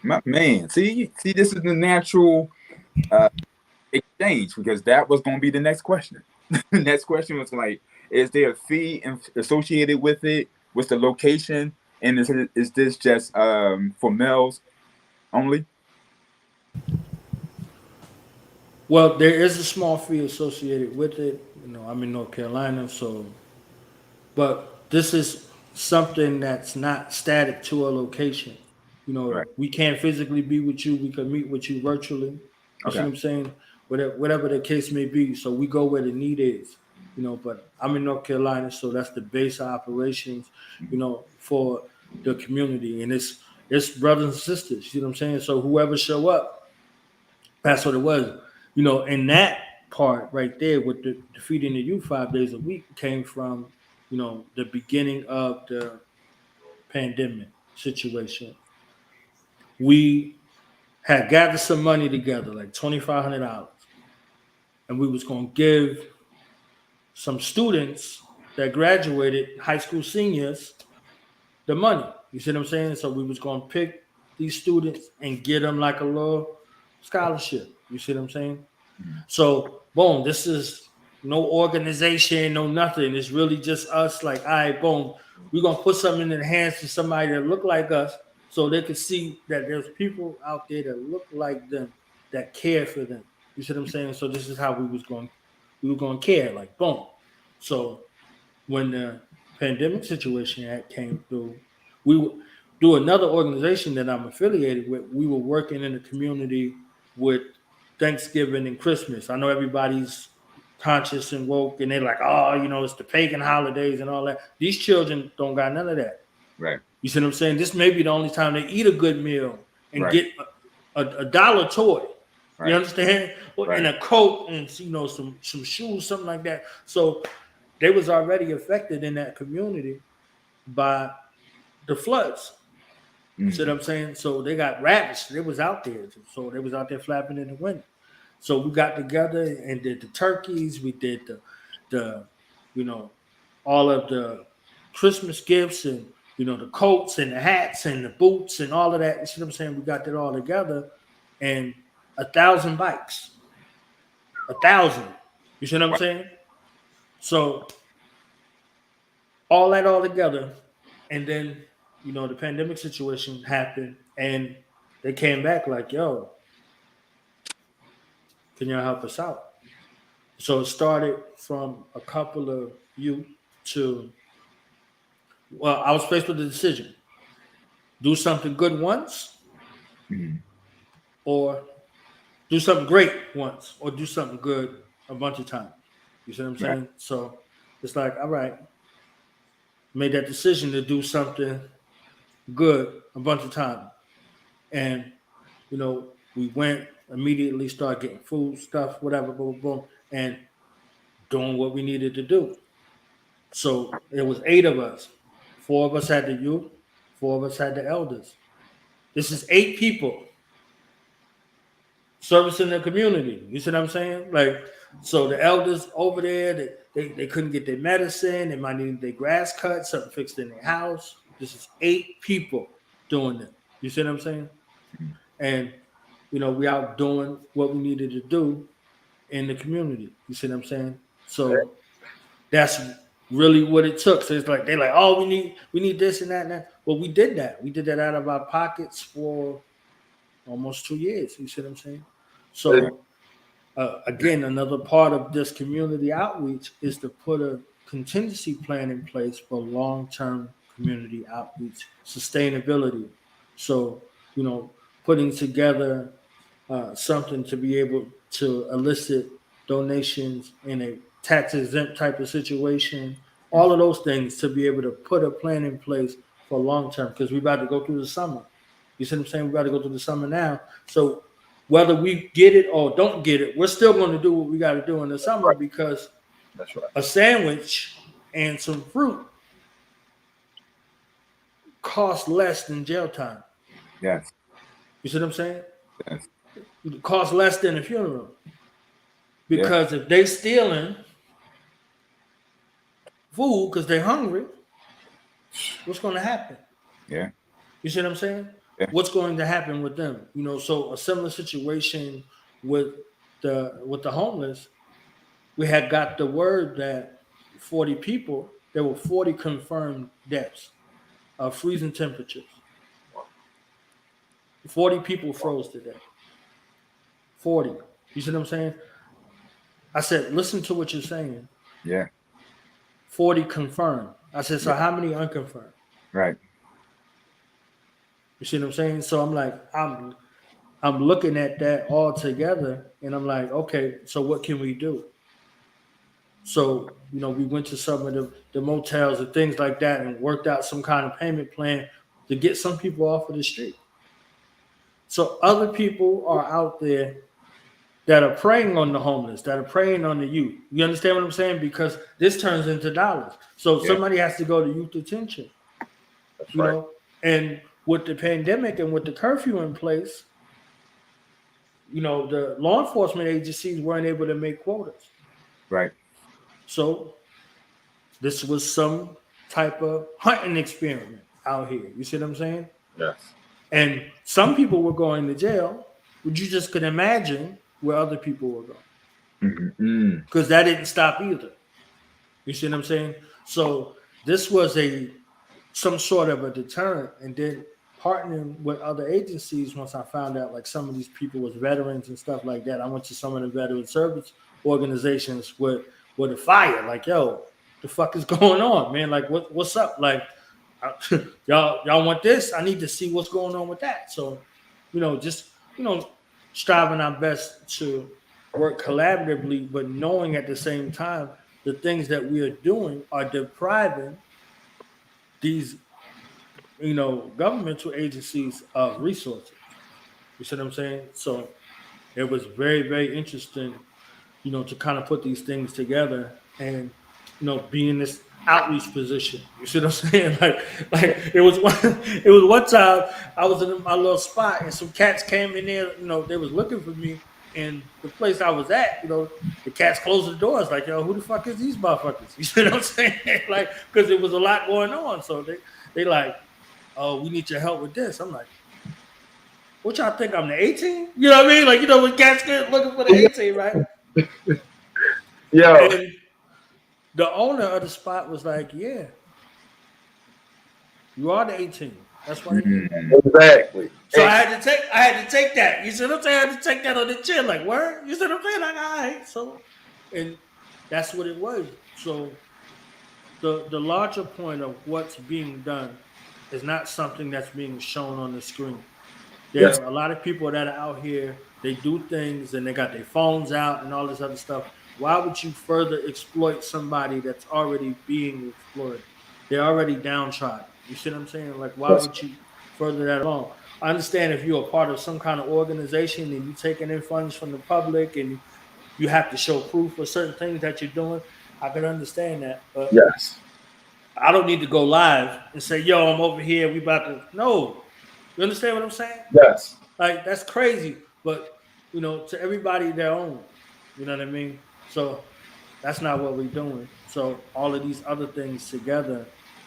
my man, see, this is the natural exchange, because that was going to be the next question. The next question was like, is there a fee associated with it? What's the location? And is this just for males only? Well, there is a small fee associated with it. I'm in North Carolina, but this is something that's not static to a location. We can't physically be with you. We can meet with you virtually. You see what I'm saying? Whatever the case may be. So we go where the need is. But I'm in North Carolina, so that's the base of operations, for the community. And it's brothers and sisters, you know what I'm saying? So whoever show up, that's what it was. And that part right there with the feeding the youth 5 days a week came from, the beginning of the pandemic situation. We had gathered some money together, like $2,500, and we was going to give some students that graduated, high school seniors, the money. You see what I'm saying? So we was going to pick these students and get them like a little scholarship. You see what I'm saying? So, boom, this is no organization, no nothing. It's really just us like, all right, boom, we're going to put something in the hands of somebody that look like us so they can see that there's people out there that look like them, that care for them. You see what I'm saying? So this is how we were going to care, like, boom. So when the pandemic situation came through, through another organization that I'm affiliated with, we were working in the community with Thanksgiving and Christmas. I know everybody's conscious and woke, and they're like, oh, it's the pagan holidays and all that. These children don't got none of that. Right. You see what I'm saying? This may be the only time they eat a good meal and get a dollar toy. Right. You understand? Right. And a coat and some shoes, something like that. So they was already affected in that community by the floods. You see what I'm saying? So they got ravished. They was out there. So they was out there flapping in the wind. So we got together and did the turkeys. We did the all of the Christmas gifts and, the coats and the hats and the boots and all of that. You see what I'm saying? We got that all together, and 1,000 bikes. 1,000. You see what I'm saying? So all that all together, and then, the pandemic situation happened, and they came back like, yo, can y'all help us out? So it started from a couple of you to, I was faced with the decision. Do something good once, or do something great once, or do something good a bunch of times. You see what I'm saying? Right. So it's like, all right, made that decision to do something good a bunch of times. And, we went, immediately started getting food, stuff, whatever, boom, boom, and doing what we needed to do. So it was 8 of us. 4 of us had the youth, 4 of us had the elders. This is 8 people servicing the community. You see what I'm saying? Like, so the elders over there, they couldn't get their medicine. They might need their grass cut, something fixed in their house. This is 8 people doing it. You see what I'm saying? And, we out doing what we needed to do in the community. You see what I'm saying? So that's really what it took. So it's like, they're like, oh, we need this and that and that. Well, we did that. We did that out of our pockets for almost 2 years. You see what I'm saying? So again, another part of this community outreach is to put a contingency plan in place for long-term community outreach sustainability. So, putting together something to be able to elicit donations in a tax exempt type of situation, all of those things to be able to put a plan in place for long term, because we're about to go through the summer. You see what I'm saying? We're about to go through the summer now. So whether we get it or don't get it, we're still going to do what we got to do in the summer, because That's right. a sandwich and some fruit cost less than jail time. Yes. You see what I'm saying? Yes. It costs less than a funeral. Because if they stealing food because they're hungry, what's going to happen? Yeah. You see what I'm saying? Yeah. What's going to happen with them? So a similar situation with the homeless. We had got the word that 40 people, there were 40 confirmed deaths of freezing temperatures. 40 people froze to death. 40. You see what I'm saying? I said, listen to what you're saying. Yeah. 40 confirmed. I said, so how many unconfirmed? Right. You see what I'm saying? So I'm like, I'm looking at that all together, and I'm like, okay, so what can we do? So, we went to some of the motels and things like that and worked out some kind of payment plan to get some people off of the street. So other people are out there that are preying on the homeless, that are preying on the youth. You understand what I'm saying? Because this turns into dollars. So somebody has to go to youth detention. That's you right. know, and with the pandemic and with the curfew in place, the law enforcement agencies weren't able to make quotas. Right. So this was some type of hunting experiment out here. You see what I'm saying? Yes. And some people were going to jail, but you just could imagine where other people were going. Because that didn't stop either. You see what I'm saying? So this was some sort of a deterrent. And then partnering with other agencies, once I found out like some of these people was veterans and stuff like that, I went to some of the veteran service organizations with a fire, like, yo, the fuck is going on, man? Like, what's up? Like, y'all want this? I need to see what's going on with that. So, just striving our best to work collaboratively, but knowing at the same time the things that we are doing are depriving these, governmental agencies of resources. You see what I'm saying? So it was very, very interesting, to kind of put these things together and, be in this outreach position. You see what I'm saying? Like it was one time I was in my little spot and some cats came in there, they was looking for me, and the place I was at, the cats closed the doors like, yo, who the fuck is these motherfuckers? You see what I'm saying? Like, because there was a lot going on. So they like, oh, we need your help with this. I'm like, what y'all think, I'm the 18? You know what I mean? Like, when cats get looking for the 18, right? Yo. And the owner of the spot was like, yeah, you are the 18. That's why. Exactly. So I had to take that. You see what I'm saying? I had to take that on the chin, like, word? You see what I'm saying? Like, all right. So, and that's what it was. So the larger point of what's being done is not something that's being shown on the screen. There are a lot of people that are out here, they do things and they got their phones out and all this other stuff. Why would you further exploit somebody that's already being exploited? They're already downtrodden. You see what I'm saying? Like, why would you further that along? I understand if you're a part of some kind of organization and you're taking in funds from the public and you have to show proof of certain things that you're doing, I can understand that. But yes, I don't need to go live and say, yo, I'm over here. We about to. No. You understand what I'm saying? yes. Like, that's crazy. But, to everybody their own. You know what I mean? So that's not what we're doing. So all of these other things together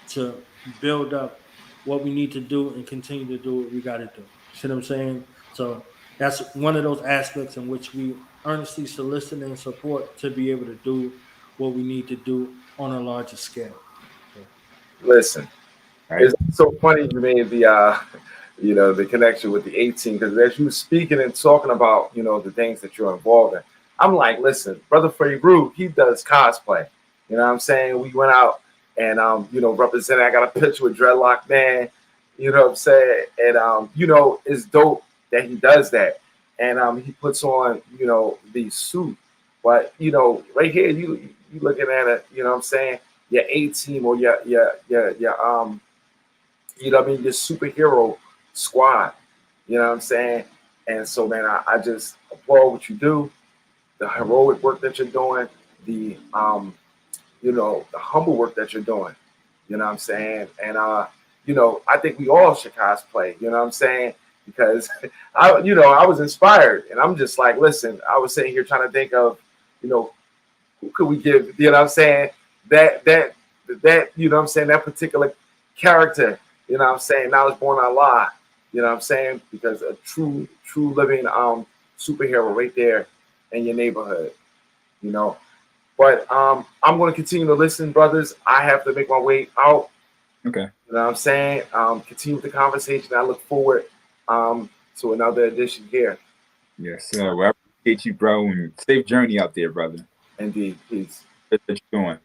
to build up what we need to do and continue to do what we got to do. See what I'm saying? So that's one of those aspects in which we earnestly solicit and support to be able to do what we need to do on a larger scale. So. Listen, it's so funny you made you know, the connection with the 18, because as you were speaking and talking about, you know, the things that you're involved in, I'm like, listen, Brother Farugh, he does cosplay. You know what I'm saying? We went out and, you know, represented. I got a picture with Dreadlock Man, you know what I'm saying? And, you know, it's dope that he does that. And he puts on, you know, the suit. But, you know, right here, you looking at it, you know what I'm saying? Your A team or your you know what I mean, your superhero squad. You know what I'm saying? And so, man, I just applaud what you do, the heroic work that you're doing, the you know, the humble work that you're doing. You know what I'm saying? And you know, I think we all should cosplay, you know what I'm saying? Because you know, I was inspired and I'm just like, listen, I was sitting here trying to think of, you know, who could we give, you know what I'm saying? That, you know what I'm saying, that particular character, you know what I'm saying? Now it's born Allah, you know what I'm saying? Because a true living superhero right there in your neighborhood, you know. But I'm going to continue to listen, brothers. I have to make my way out. Okay. You know what I'm saying? Continue the conversation. I look forward to another edition here. Yes, sir. Well, I appreciate you, bro, and safe journey out there, brother. Indeed. Peace. What you doing?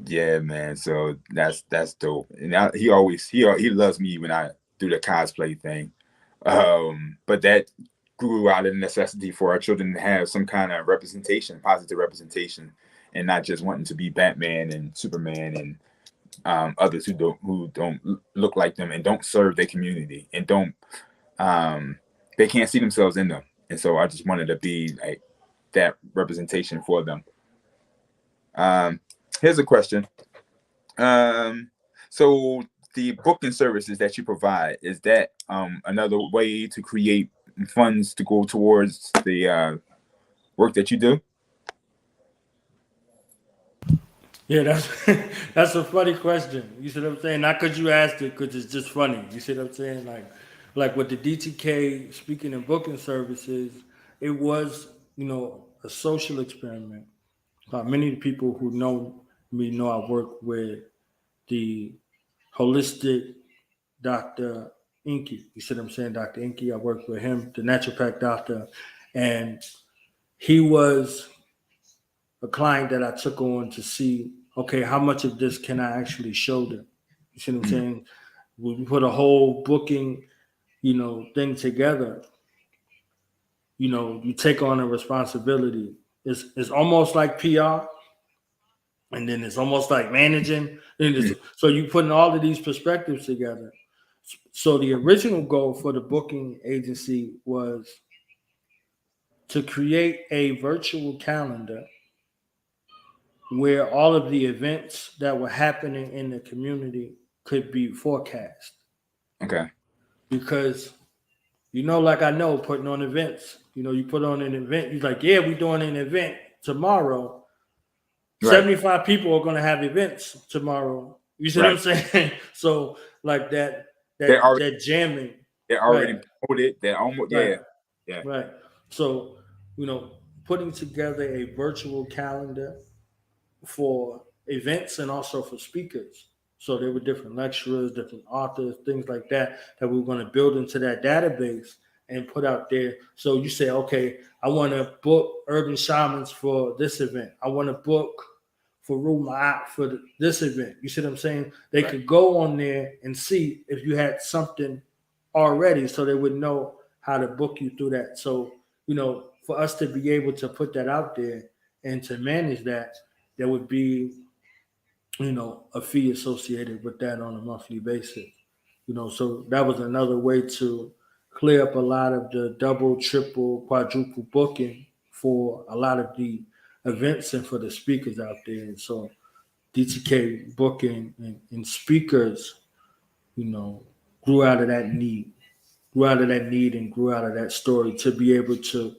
Yeah, man. So that's dope. And he loves me when I do the cosplay thing. But that grew out of the necessity for our children to have some kind of representation, positive representation, and not just wanting to be Batman and Superman and others who don't look like them and don't serve their community and don't they can't see themselves in them. And so I just wanted to be like that representation for them. Here's a question. So the booking services that you provide, is that another way to create funds to go towards the work that you do? Yeah, that's a funny question. You see what I'm saying? Not because you asked it, because it's just funny. You see what I'm saying? Like with the DTK speaking and booking services, it was, you know, a social experiment. Many people who know me know I work with the holistic Dr. Inky. You see what I'm saying? Dr. Inky, I work with him, the naturopath doctor, and he was a client that I took on to see, okay, how much of this can I actually show them? You see what I'm saying? We put a whole booking, you know, thing together. You know, you take on a responsibility. It's almost like PR, and then it's almost like managing. So you putting all of these perspectives together. So the original goal for the booking agency was to create a virtual calendar where all of the events that were happening in the community could be forecast. Okay. Because, you know, like I know, putting on events, you know, you put on an event, you're like, yeah, we're doing an event tomorrow. Right. 75 people are going to have events tomorrow. You see what I'm saying? So like that jamming. They're already promoted. They're almost, yeah. Right. So, you know, putting together a virtual calendar for events and also for speakers. So there were different lecturers, different authors, things like that we were going to build into that database and put out there. So you say, okay, I want to book Urban Shamans for this event. I want to book Farugh Ma'at for this event. You see what I'm saying? They could go on there and see if you had something already, so they would know how to book you through that. So, you know, for us to be able to put that out there and to manage that, there would be, you know, a fee associated with that on a monthly basis. You know, so that was another way to clear up a lot of the double, triple, quadruple booking for a lot of the events and for the speakers out there. And so DTK booking and speakers, you know, grew out of that need and grew out of that story to be able to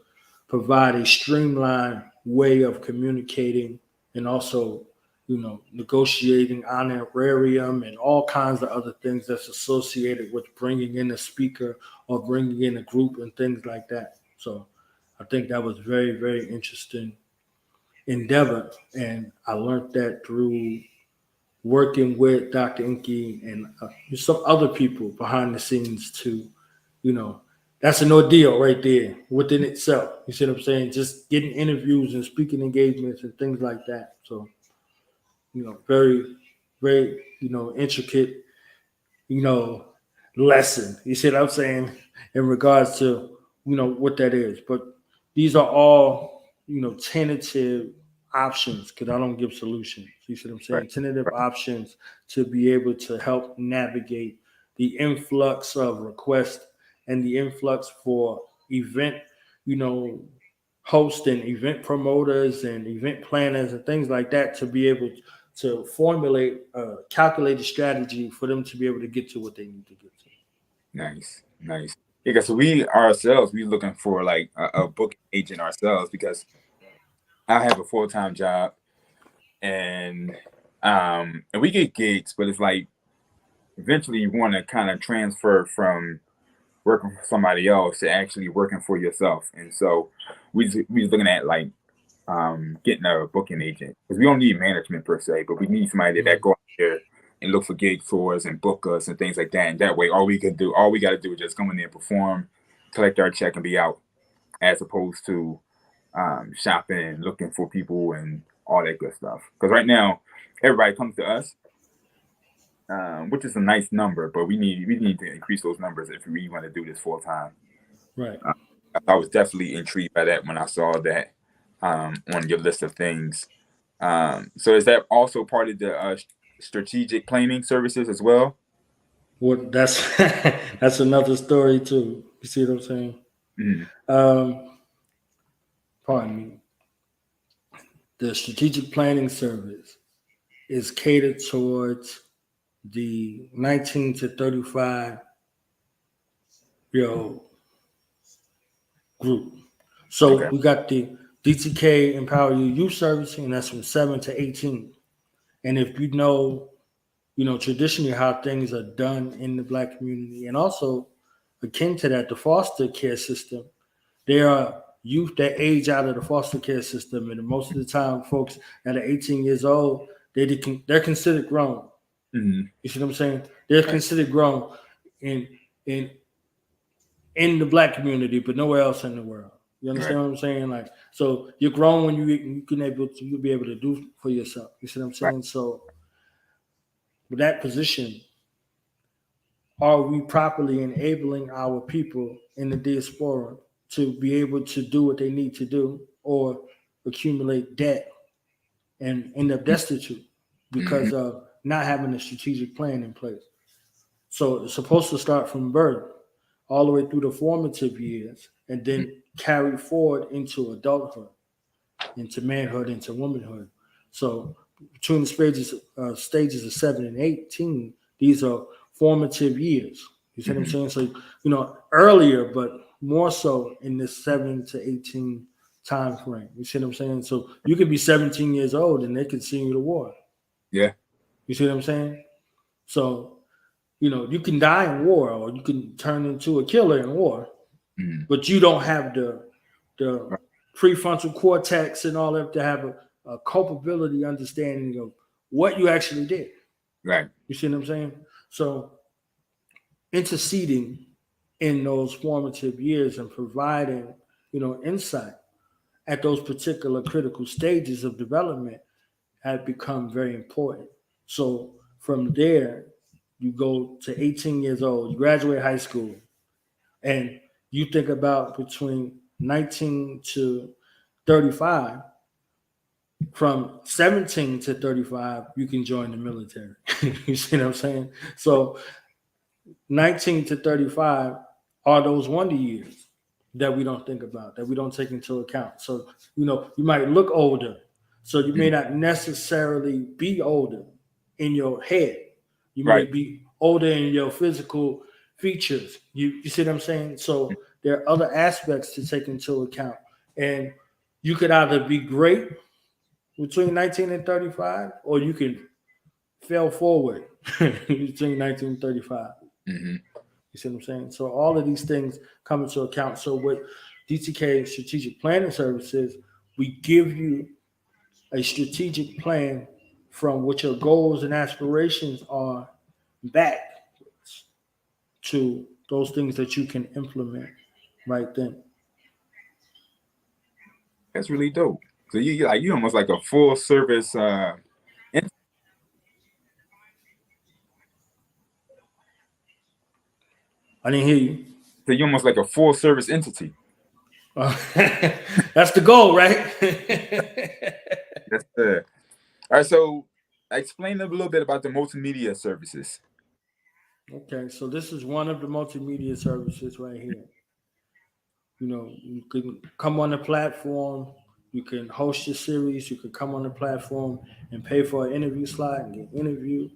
provide a streamlined way of communicating and also, you know, negotiating honorarium and all kinds of other things that's associated with bringing in a speaker or bringing in a group and things like that. So I think that was very, very interesting endeavor. And I learned that through working with Dr. Inky and some other people behind the scenes to, that's an ordeal right there within itself. You see what I'm saying? Just getting interviews and speaking engagements and things like that. So, very, very, intricate, lesson. You see what I'm saying? In regards to, what that is. But these are all, tentative options because I don't give solutions. You see what I'm saying? Right. Tentative options to be able to help navigate the influx of requests and the influx for event, hosts and event promoters and event planners and things like that to be able to formulate a calculated strategy for them to be able to get to what they need to get to. Nice. Yeah, so we looking for like a book agent ourselves because I have a full-time job and we get gigs, but it's like eventually you want to kind of transfer from working for somebody else to actually working for yourself. And so we was looking at like getting a booking agent because we don't need management per se, but we need somebody that go out there and look for gigs for us and book us and things like that. And that way, all we got to do is just come in there, perform, collect our check, and be out, as opposed to shopping and looking for people and all that good stuff. Because right now, everybody comes to us, which is a nice number, but we need to increase those numbers if we want to do this full time. Right. I was definitely intrigued by that when I saw that on your list of things. So is that also part of the strategic planning services as well? Well, that's that's another story too. You see what I'm saying? Mm-hmm. Pardon me. The strategic planning service is catered towards the 19 to 35 year old group. So Okay. we got the DTK Empower You Youth Service, and that's from 7 to 18. And if traditionally how things are done in the Black community, and also akin to that, the foster care system, there are youth that age out of the foster care system, and most of the time, folks that are 18 years old, they're considered grown. Mm-hmm. You see what I'm saying? They're considered grown in the Black community, but nowhere else in the world. You understand what I'm saying? Like, so you're grown when you'll be able to do for yourself. You see what I'm saying? Right. So with that position, are we properly enabling our people in the diaspora to be able to do what they need to do, or accumulate debt and end up destitute because of not having a strategic plan in place? So it's supposed to start from birth all the way through the formative years and then carry forward into adulthood, into manhood, into womanhood. So between the stages of 7 and 18, these are formative years. You see what I'm saying? So, earlier, but more so in this 7 to 18 time frame. You see what I'm saying? So you could be 17 years old and they could send you to war. Yeah. You see what I'm saying? So, you can die in war, or you can turn into a killer in war, but you don't have the prefrontal cortex and all that to have a culpability understanding of what you actually did. Right. You see what I'm saying? So interceding in those formative years and providing, insight at those particular critical stages of development have become very important. So from there, you go to 18 years old, you graduate high school, and you think about between 19 to 35. From 17 to 35, you can join the military. You see what I'm saying? So 19 to 35 are those wonder years that we don't think about, that we don't take into account. So, you might look older. So you may not necessarily be older in your head. You may be older in your physical features. You see what I'm saying? So there are other aspects to take into account. And you could either be great between 19 and 35, or you can fail forward between 19 and 35. You see what I'm saying? So all of these things come into account. So with DTK Strategic Planning Services, we give you a strategic plan from what your goals and aspirations are backwards to those things that you can implement right then. That's really dope. So you almost like a full service. I didn't hear you. So you almost like a full service entity. That's the goal, right? That's good. All right. So explain a little bit about the multimedia services. Okay, so this is one of the multimedia services right here. You know, you can come on the platform, you can host your series, you can come on the platform and pay for an interview slot and get interviewed,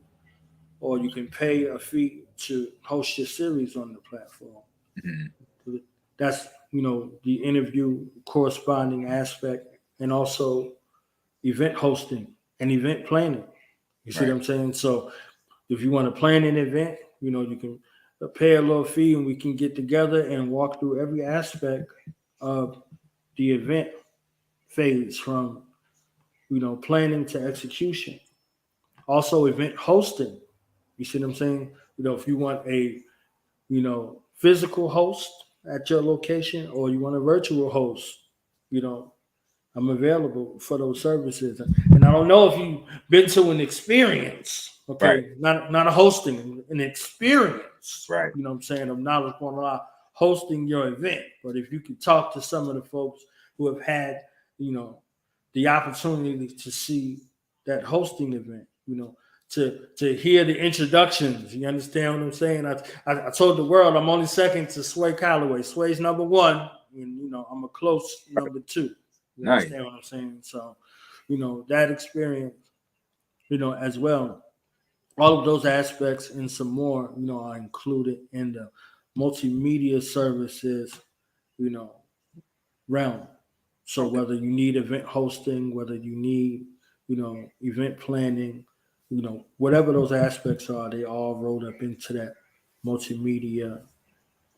or you can pay a fee to host your series on the platform. Mm-hmm. That's, you know, the interview corresponding aspect, and also event hosting and event planning. You see what I'm saying? So if you want to plan an event, you know, you can pay a little fee and we can get together and walk through every aspect of the event phase, from, you know, planning to execution. Also event hosting. You see what I'm saying? You know, if you want a, you know, physical host at your location, or you want a virtual host, you know, I'm available for those services. And I don't know if you've been to an experience, okay? Right. Not a hosting, an experience. Right. You know what I'm saying? Of knowledge on hosting your event. But if you could talk to some of the folks who have had, you know, the opportunity to see that hosting event, you know, to hear the introductions. You understand what I'm saying? I told the world I'm only second to Sway Calloway. Sway's number one, and, you know, I'm a close number two. You understand what I'm saying? So, you know, that experience, you know, as well. All of those aspects and some more, you know, are included in the multimedia services, you know, realm. So whether you need event hosting, whether you need, you know, event planning, you know, whatever those aspects are, they all rolled up into that multimedia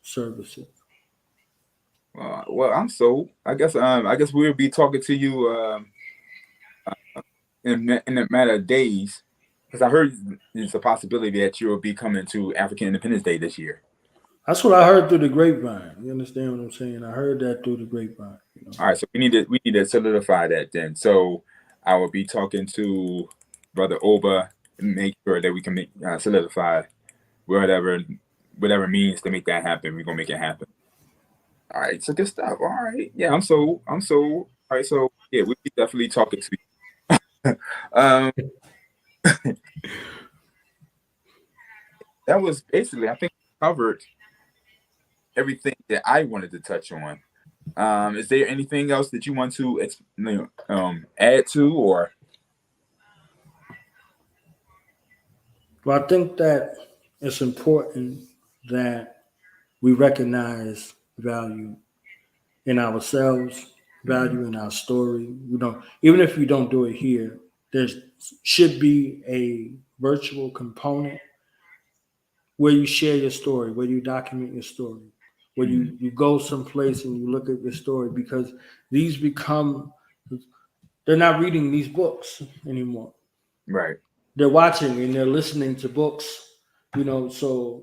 services. Well, I'm sold. I guess we'll be talking to you in a matter of days, because I heard it's a possibility that you'll be coming to African Independence Day this year. That's what I heard through the grapevine. You understand what I'm saying? I heard that through the grapevine. You know? All right, so we need to solidify that then. So I will be talking to Brother Oba and make sure that we can solidify whatever means to make that happen. We're gonna make it happen. All right, so good stuff. All right, yeah, I'm so. All right, so yeah, we'll be definitely talking to you. That was basically, I think, covered everything that I wanted to touch on. Is there anything else that you want to add to, or? Well, I think that it's important that we recognize value in ourselves, value in our story. You know, even if we don't do it here, there should be a virtual component where you share your story, where you document your story, where you go someplace and you look at your story, because these become, they're not reading these books anymore. Right. They're watching and they're listening to books, you know, so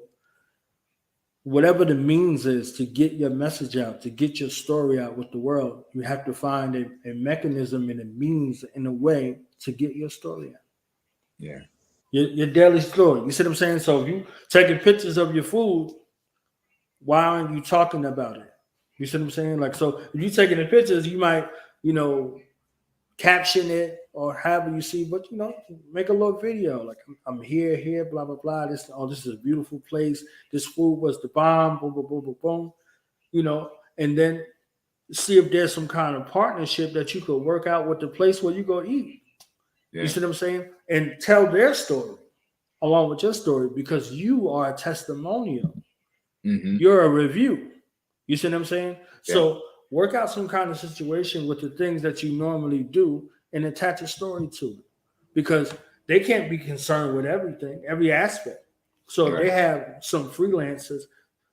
whatever the means is to get your message out, to get your story out with the world, you have to find a mechanism and a means and a way to get your story out. Yeah. Your daily story. You see what I'm saying? So if you taking pictures of your food, why aren't you talking about it? You see what I'm saying? Like, so if you're taking the pictures, you might, you know, caption it or however you see, but, you know, make a little video. Like, I'm here, blah, blah, blah. This is a beautiful place. This food was the bomb, boom, boom, boom, boom, boom. You know, and then see if there's some kind of partnership that you could work out with the place where you go eat. Yeah. You see what I'm saying? And tell their story along with your story, because you are a testimonial. Mm-hmm. You're a review. You see what I'm saying? Yeah. So work out some kind of situation with the things that you normally do and attach a story to it, because they can't be concerned with everything, every aspect. So if they have some freelancers,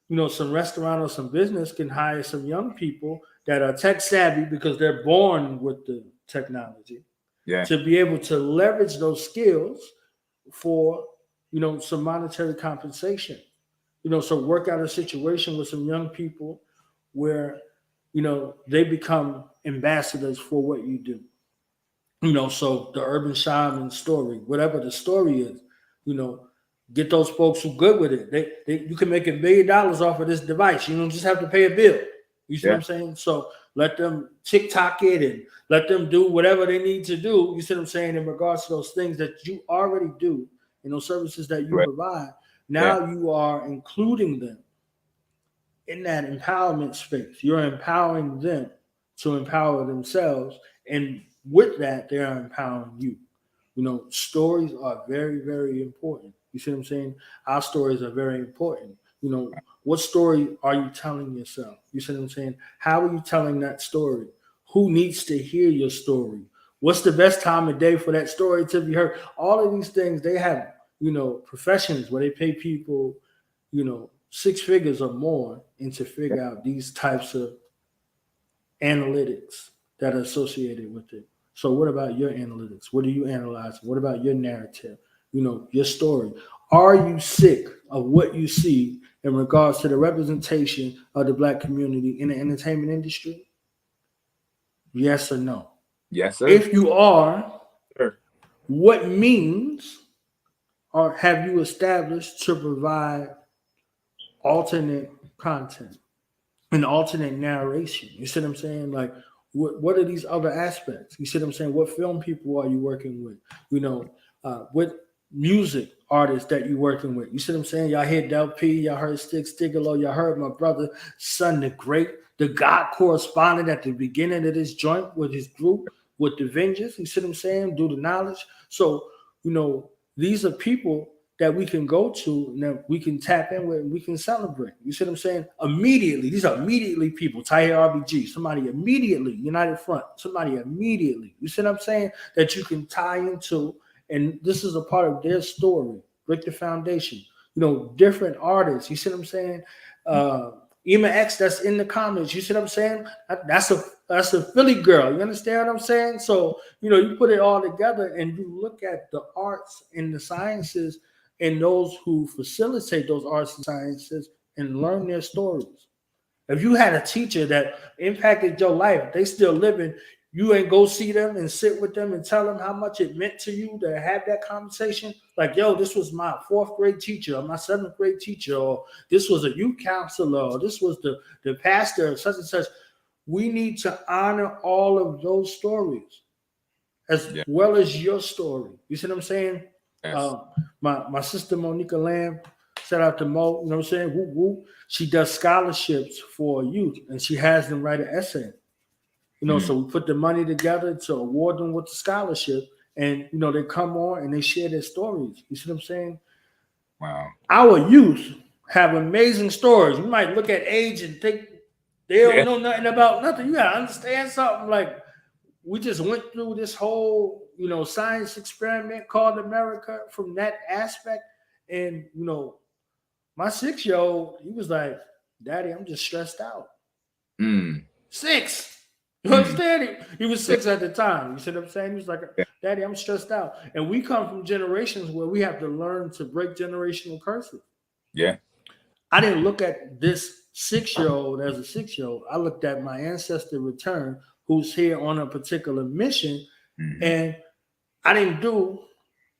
you know, some restaurant or some business can hire some young people that are tech savvy because they're born with the technology. Yeah. to be able to leverage those skills for, some monetary compensation. So work out a situation with some young people where, they become ambassadors for what you do. So the Urban Shaman story, whatever the story is, get those folks who good with it. You can make $1 million off of this device. You don't just have to pay a bill. You see what I'm saying? So let them TikTok it and let them do whatever they need to do. You see what I'm saying? In regards to those things that you already do and those services that you provide. Now you are including them in that empowerment space. You're empowering them to empower themselves. And with that, they are empowering you. Stories are very, very important. You see what I'm saying? Our stories are very important. What story are you telling yourself? You see what I'm saying? How are you telling that story? Who needs to hear your story? What's the best time of day for that story to be heard? All of these things, they have, professions where they pay people, 6 figures or more, and to figure out these types of analytics that are associated with it. So what about your analytics? What do you analyze? What about your narrative? Your story. Are you sick of what you see in regards to the representation of the Black community in the entertainment industry? Yes or no? Yes, sir. If you are, Sure. what means or have you established to provide alternate content and alternate narration? You see what I'm saying? Like, what are these other aspects? You see what I'm saying? What film people are you working with? What music artists that you working with? You see what I'm saying? Y'all heard Del P, y'all heard Stigalo, y'all heard my brother, Son the Great, the God correspondent at the beginning of this joint with his group, with the Vengeance. You see what I'm saying? Do the knowledge. So, these are people that we can go to and that we can tap in with and we can celebrate. You see what I'm saying? Immediately. These are immediately people. Tahir RBG, somebody immediately. United Front, somebody immediately. You see what I'm saying? That you can tie into, and this is a part of their story. Break the foundation. Different artists. You see what I'm saying? Ema X that's in the comments. You see what I'm saying? That's a Philly girl. You understand what I'm saying? So, you put it all together and you look at the arts and the sciences and those who facilitate those arts and sciences and learn their stories. If you had a teacher that impacted your life, they still living, you ain't go see them and sit with them and tell them how much it meant to you to have that conversation. Like, yo, this was my 4th grade teacher or my 7th grade teacher, or this was a youth counselor, or this was the pastor, such and such. We need to honor all of those stories as well as your story. You see what I'm saying? Yes. My sister Monica Lamb, shout out to Mo, you know what I'm saying? Woo, woo. She does scholarships for youth and she has them write an essay. So we put the money together to award them with the scholarship, and they come on and they share their stories. You see what I'm saying? Wow. Our youth have amazing stories. You might look at age and think they don't know nothing about nothing. You gotta understand something. Like, we just went through this whole, science experiment called America from that aspect. And, my 6-year-old, he was like, Daddy, I'm just stressed out. 6. You understand? He was 6 at the time. You see what I'm saying? He was like, Daddy, I'm stressed out. And we come from generations where we have to learn to break generational curses. Yeah. I didn't look at this 6-year-old as a 6-year-old. I looked at my ancestor return, who's here on a particular mission, and I didn't do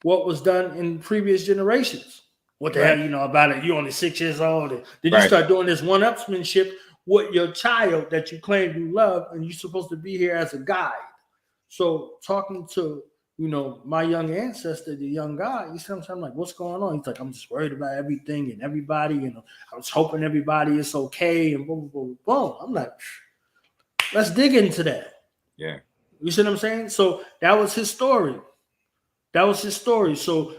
what was done in previous generations. What the hell you know about it? You're only 6 years old. Did you start doing this one-upsmanship with your child that you claim you love, and you're supposed to be here as a guide? So talking to, my young ancestor, the young guy, you see what I'm saying? I'm like, what's going on? He's like, I'm just worried about everything and everybody, and I was hoping everybody is okay, and boom, boom, boom. I'm like, let's dig into that. Yeah. You see what I'm saying? So that was his story. So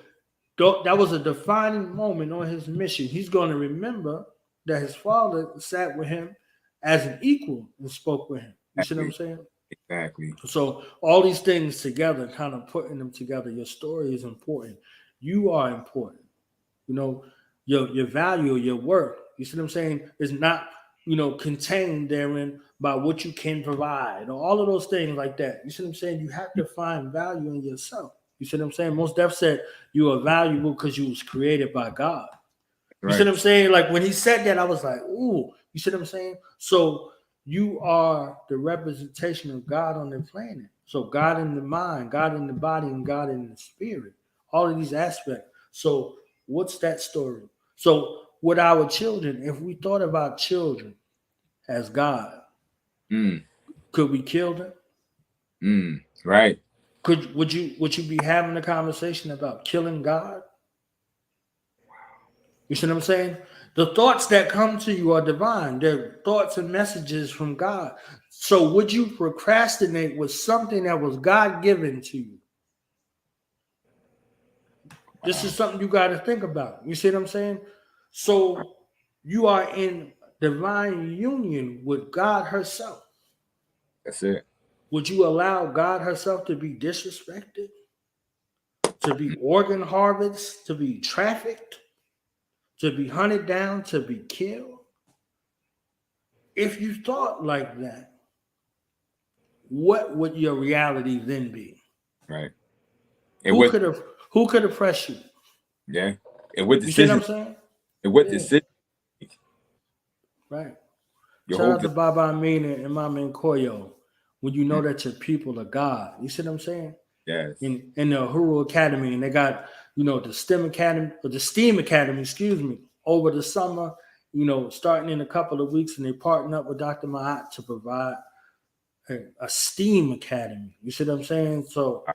that was a defining moment on his mission. He's going to remember that his father sat with him as an equal and spoke with him. You see what I'm saying? Exactly. So all these things together, kind of putting them together, your story is important. You are important. Your value, your worth. You see what I'm saying? Is not contained therein by what you can provide, or all of those things like that. You see what I'm saying? You have to find value in yourself. You see what I'm saying? Most Def said you are valuable because you was created by God. You see Right. what I'm saying? Like when he said that, I was like, ooh, you see what I'm saying? So you are the representation of God on the planet. So God in the mind, God in the body, and God in the spirit. All of these aspects. So what's that story? So with our children, if we thought of our children as God, could we kill them? Right. Would you be having a conversation about killing God? You see what I'm saying? The thoughts that come to you are divine. They're thoughts and messages from God. So would you procrastinate with something that was God given to you? This is something you got to think about. You see what I'm saying? So you are in divine union with God herself. That's it. Would you allow God herself to be disrespected? To be organ harvested? To be trafficked? To be hunted down? To be killed? If you thought like that, what would your reality then be? Right. Who could oppress you? Yeah. And what You see what decision? I'm saying? And what Yeah, decision? right. Your Shout whole out to Baba Amin and Mama and Koyo. When you know that your people are God. You see what I'm saying? yes. In the Huru Academy, and they got, the STEM Academy, or the STEAM Academy, excuse me, over the summer, starting in a couple of weeks, and they partnered up with Dr. Ma'at to provide a STEAM Academy. You see what I'm saying? So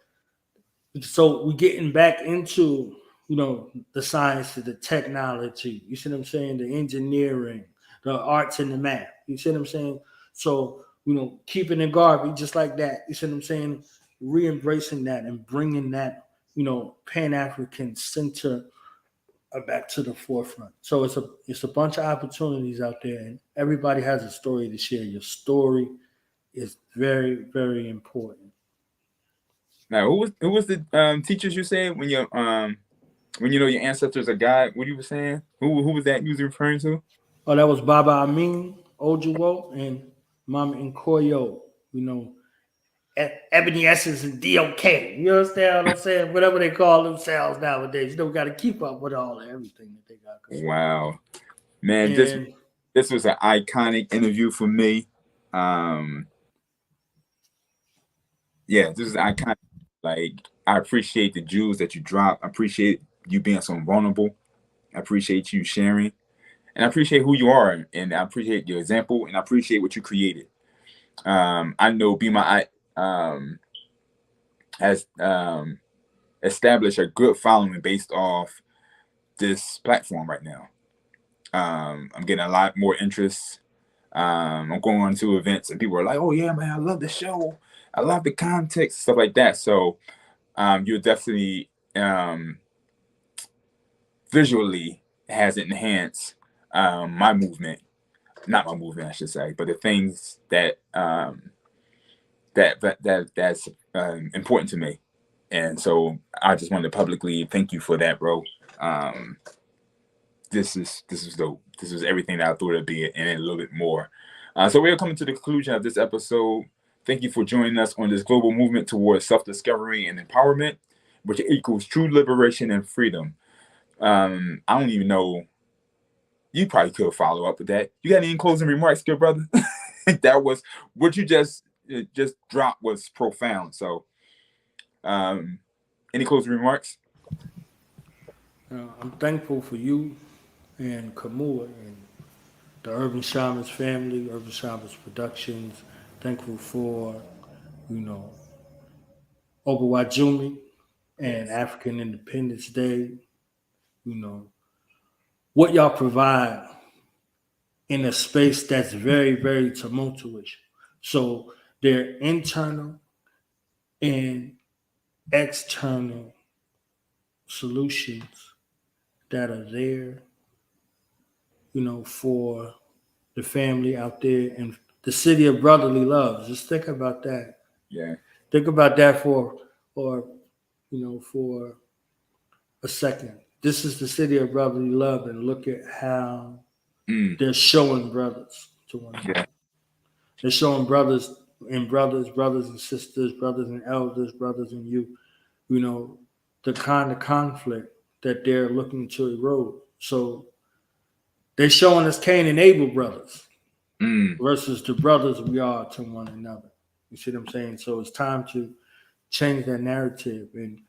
we're getting back into, the science, the technology. You see what I'm saying? The engineering, the arts and the math. You see what I'm saying? So, keeping it garbage just like that. You see what I'm saying? Re-embracing that and bringing that, Pan-African center back to the forefront. So it's a bunch of opportunities out there, and everybody has a story to share. Your story is very, very important. Now, who was the teachers you said when your ancestors are God? What you were saying? Who was that you was referring to? Oh, that was Baba Amin, Ojuwo, and Mama Nkoyo. Ebony Essence and DOK. You understand what I'm saying? Whatever they call themselves nowadays. We got to keep up with everything that they got going. Wow, man, And this was an iconic interview for me. Yeah, this is iconic. Like, I appreciate the jewels that you drop. I appreciate you being so vulnerable. I appreciate you sharing, and I appreciate who you are, and I appreciate your example, and I appreciate what you created. I know BMa'at has established a good following based off this platform right now. I'm getting a lot more interest. I'm going to events and people are like, "Oh yeah, man, I love the show. I love the context, stuff like that." So you're definitely visually has enhanced my movement, not my movement, I should say, but the things that's important to me. And so I just wanted to publicly thank you for that, bro. This is dope. This is everything that I thought it'd be, and a little bit more. So we are coming to the conclusion of this episode. Thank you for joining us on this global movement towards self-discovery and empowerment, which equals true liberation and freedom. I don't even know. You probably could follow up with that. You got any closing remarks, good brother? That was what you just dropped was profound. So, any closing remarks? I'm thankful for you and Khamou and the Urban Shamans family, Urban Shamans Productions. Thankful for, Obawajumi and Yes. African Independence Day. What y'all provide in a space that's very, very tumultuous. So there are internal and external solutions that are there, for the family out there and the city of brotherly love. Just think about that. Yeah. Think about that for a second. This is the city of brotherly love, and look at how they're showing brothers to one Yeah. another. They're showing brothers and sisters, brothers and elders, brothers and youth, the kind of conflict that they're looking to erode. So they're showing us Cain and Abel brothers versus the brothers we are to one another. You see what I'm saying? So it's time to change that narrative. And,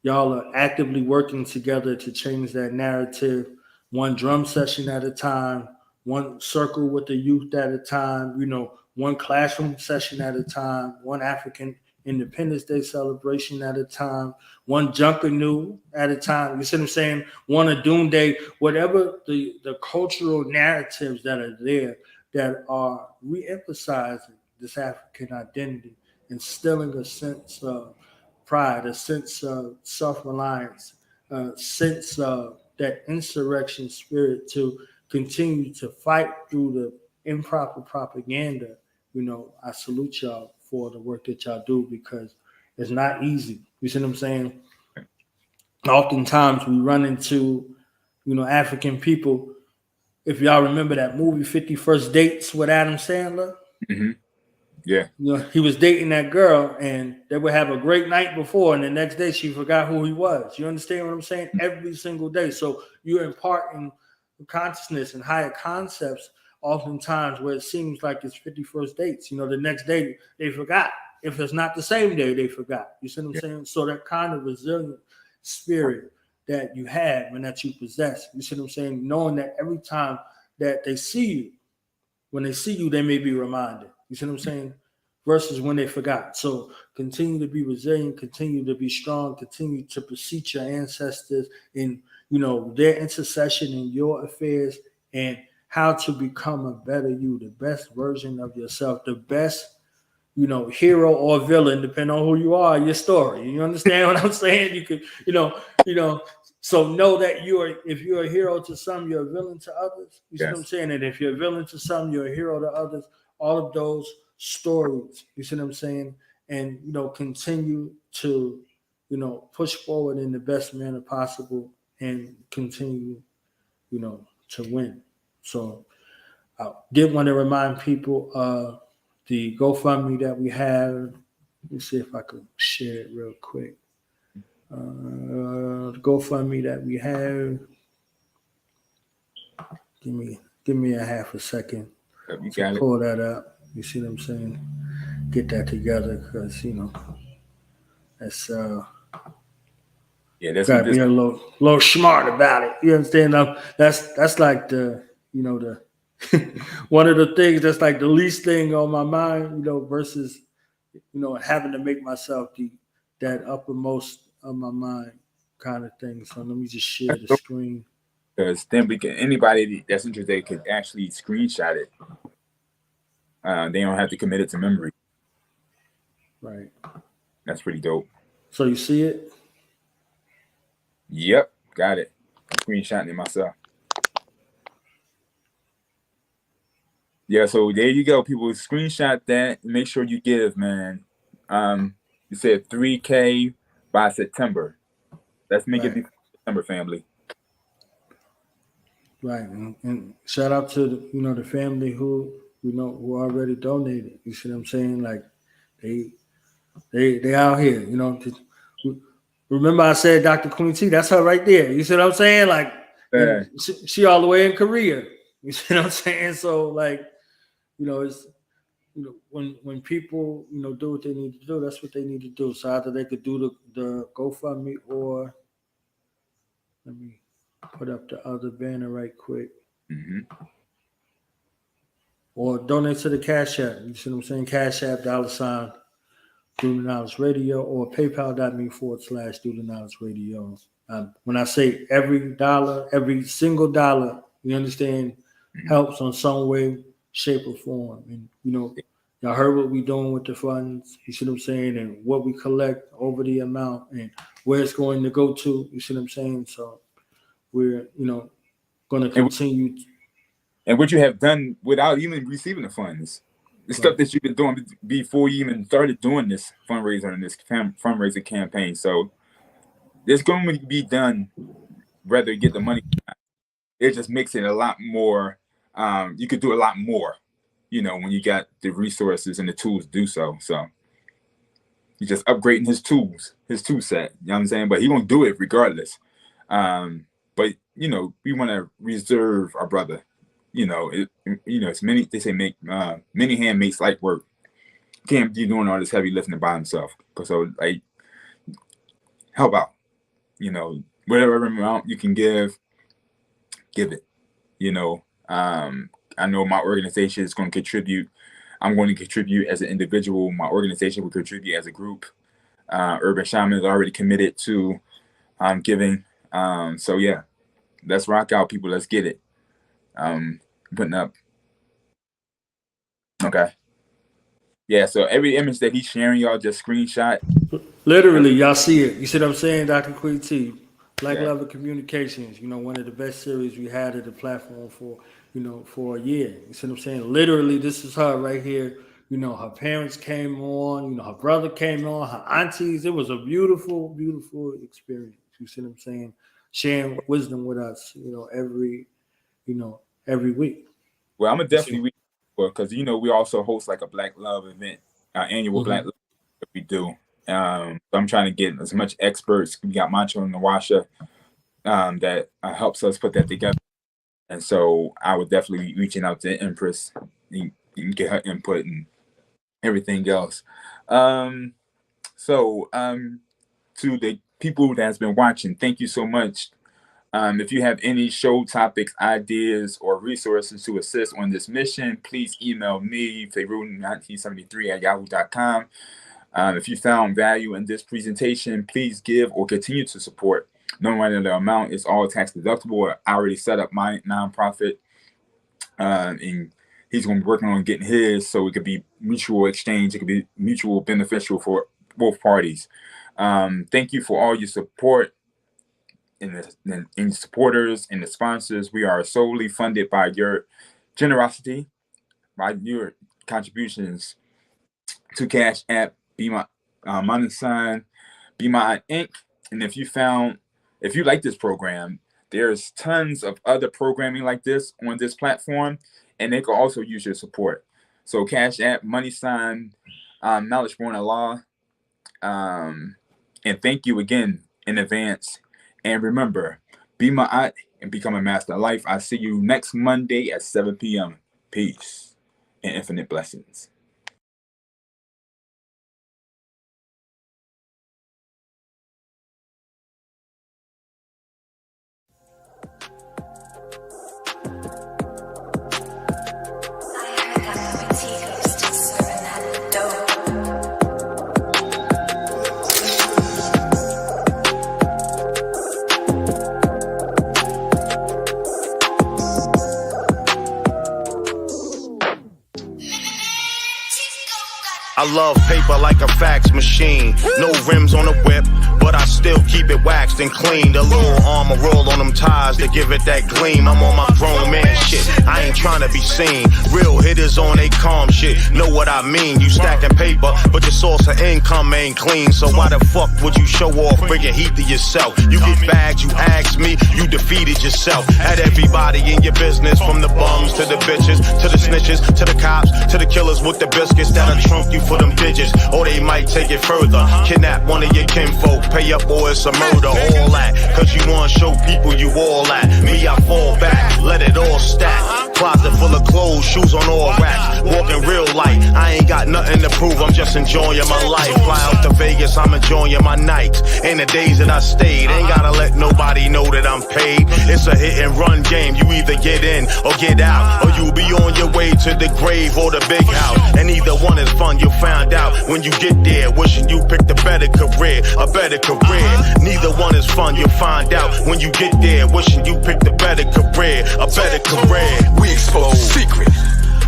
y'all are actively working together to change that narrative, one drum session at a time, one circle with the youth at a time, one classroom session at a time, one African Independence Day celebration at a time, one Junkanoo at a time. You see what I'm saying? One a Doom Day, whatever the cultural narratives that are there that are re-emphasizing this African identity, instilling a sense of pride, a sense of self-reliance, a sense of that insurrection spirit to continue to fight through the improper propaganda. I salute y'all for the work that y'all do because it's not easy. You see what I'm saying? Oftentimes we run into, African people. If y'all remember that movie 50 First Dates with Adam Sandler, Yeah. he was dating that girl and they would have a great night before and the next day she forgot who he was. You understand what I'm saying? Every single day. So you're imparting consciousness and higher concepts oftentimes where it seems like it's 51st dates. The next day they forgot. If it's not the same day, they forgot. You see what I'm saying? So that kind of resilient spirit that you have and that you possess, you see what I'm saying? Knowing that every time that they see you, when they see you, they may be reminded. You see what I'm saying? Versus when they forgot. So continue to be resilient, continue to be strong, continue to beseech your ancestors in, their intercession in your affairs and how to become a better you, the best version of yourself, the best, hero or villain, depending on who you are, your story. You understand what I'm saying? You could, so know that if you're a hero to some, you're a villain to others. You see what I'm saying? And if you're a villain to some, you're a hero to others. All of those stories, you see what I'm saying? And, continue to, push forward in the best manner possible and continue, to win. So I did want to remind people the GoFundMe that we have. Let me see if I could share it real quick. The GoFundMe that we have. Give me a half a second to pull that up. You see what I'm saying? Get that together because that's Yeah, that's gotta be a little smart about it. You understand? That's like the the one of the things that's like the least thing on my mind, versus having to make myself that uppermost of my mind kind of thing. So let me just share the screen. Because then anybody that's interested could actually screenshot it. They don't have to commit it to memory. Right. That's pretty dope. So you see it? Yep, got it. I'm screenshotting it myself. Yeah, so there you go. People screenshot that. Make sure you give, man. You said 3K by September. Let's make it before September, family. Right, and shout out to the family who who already donated. You see what I'm saying? Like they out here. Remember I said Dr. Queen T. That's her right there. You see what I'm saying? Like she all the way in Korea. You see what I'm saying? So like it's when people do what they need to do, that's what they need to do. So either they could do the GoFundMe or let me put up the other banner right quick. Or donate to the Cash App. You see what I'm saying? Cash App, $ Do the Knowledge Radio, or PayPal.me/Do the Knowledge Radio. When I say every dollar, every single dollar, you understand, helps on some way, shape, or form. And y'all heard what we're doing with the funds. You see what I'm saying? And what we collect over the amount and where it's going to go to. You see what I'm saying? So we're going to continue. And what you have done without even receiving the funds, the stuff that you've been doing before you even started doing this fundraiser and this fundraiser campaign. So it's going to be done whether you get the money or not. It just makes it a lot more you could do a lot more, when you got the resources and the tools to do so. So he's just upgrading his tool set, you know what I'm saying? But he gonna do it regardless. But we want to reserve our brother. It's they say many hand makes light work. Can't be doing all this heavy lifting by himself. So like, help out. Whatever amount you can give it. I know my organization is going to contribute. I'm going to contribute as an individual. My organization will contribute as a group. Urban Shamans already committed to giving. So yeah, let's rock out, people. Let's get it. Putting up. Okay. Yeah, so every image that he's sharing, y'all just screenshot. Literally, y'all see it. You see what I'm saying, Dr. Queen T? Black Level Communications, one of the best series we had at the platform for a year. You see what I'm saying? Literally, this is her right here. Her parents came on, her brother came on, her aunties. It was a beautiful, beautiful experience. You see what I'm saying? Sharing wisdom with us, every week. Well, I'm gonna definitely because we also host like a Black Love event, annual Black Love that we do. So I'm trying to get as much experts. We got Mancho and Nawasha that helps us put that together. And so I would definitely be reaching out to Empress and get her input and everything else. So to the people that's been watching, thank you so much. If you have any show topics, ideas, or resources to assist on this mission, please email me, Farugh1973@yahoo.com. If you found value in this presentation, please give or continue to support. No matter the amount, it's all tax deductible. I already set up my nonprofit, and he's going to be working on getting his, so it could be mutual exchange. It could be mutual beneficial for both parties. Thank you for all your support and the supporters and the sponsors. We are solely funded by your generosity, by your contributions to Cash App, BMa'at, BMa'at Inc. And if you like this program, there's tons of other programming like this on this platform, and they can also use your support. So Cash App, Knowledge Born Allah. And thank you again in advance. And remember, be Ma'at and become a master of life. I see you next Monday at 7 p.m. Peace and infinite blessings. I love paper like a fax machine. No rims on the whip, but I still keep it waxed and clean. The little armor roll on them tires to give it that gleam. I'm on my grown man shit, I ain't trying to be seen. Real hitters on they calm shit, know what I mean. You stacking paper, but your source of income ain't clean. So why the fuck would you show off, bringing heat to yourself? You get bagged, you ask me, you defeated yourself. Had everybody in your business, from the bums to the bitches, to the snitches, to the cops, to the killers with the biscuits that'll trump you for them digits, or they might take it further. Kidnap one of your kinfolk, pay up or it's a murder. All that, cause you wanna show people you all that. Me, I fall back, let it all stack. Closet full of clothes, shoes on all racks. Walking real light, I ain't got nothing to prove, I'm just enjoying my life. Fly out to Vegas, I'm enjoying my nights. And the days that I stayed, ain't gotta let nobody know that I'm paid. It's a hit and run game, you either get in or get out, or you'll be on your way to the grave or the big house. And either one is fun, you'll find out when you get there. Wishing you picked a better career, a better career. Neither one is fun, you'll find out when you get there. Wishing you picked a better career, a better career. We expose secret.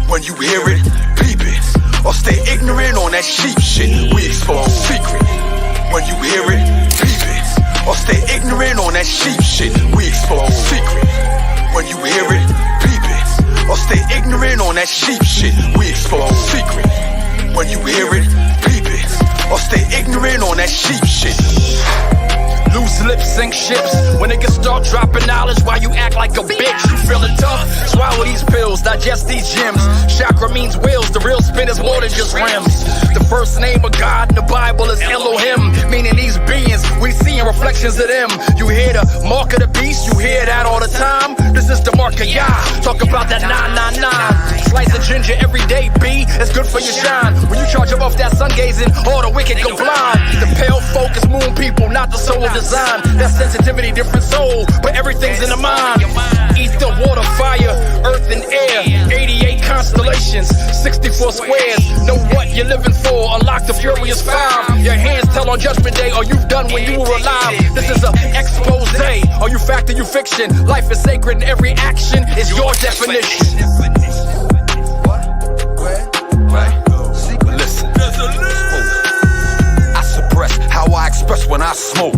When you hear it, peep it. Or stay ignorant on that sheep shit. We expose secret. When you hear it, peep it. Or stay ignorant on that sheep shit. We expose secret. When you hear it, peep it. Or stay ignorant on that sheep shit. We expose secret. When you hear it, peep it. Or stay ignorant on that sheep shit. Loose lips sink ships. When niggas start dropping knowledge, why you act like a bitch? You feeling tough? Swallow these pills, digest these gems. Chakra means wheels, the real spin is more than just rims. The first name of God in the Bible is Elohim, meaning these beings, we seeing reflections of them. You hear the mark of the beast, you hear that all the time. This is the mark of Yah, talk about that 999. Slice of ginger every day, B, it's good for your shine. When you charge up off that sun gazing, all the wicked go blind. The pale folk is moon people, not the soul design. That sensitivity, different soul, but everything's in the mind. Ether, water, fire, earth and air. 88 constellations, 64 squares. Know what you're living for, unlock the furious 5. Your hands tell on judgment day, all you've done when you were alive. This is a expose, are you fact or you fiction? Life is sacred and every action is your definition. Listen, I suppress how I express when I smoke,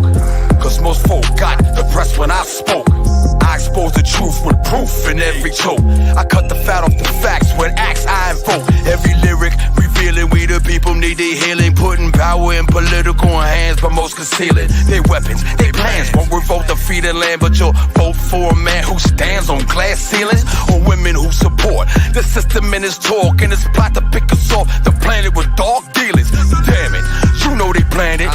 cause most folk got depressed when I spoke. I expose the truth with proof in every choke. I cut the fat off the facts with acts I invoke. Every lyric revealing we the people need their healing. Putting power in political hands, but most conceal it. Their weapons, their plans won't revolt the feeding land, but you'll vote for a man who stands on glass ceilings, or women who support the system in his talk and his plot to pick us off the planet with dark dealings. Damn it, you know they planned it.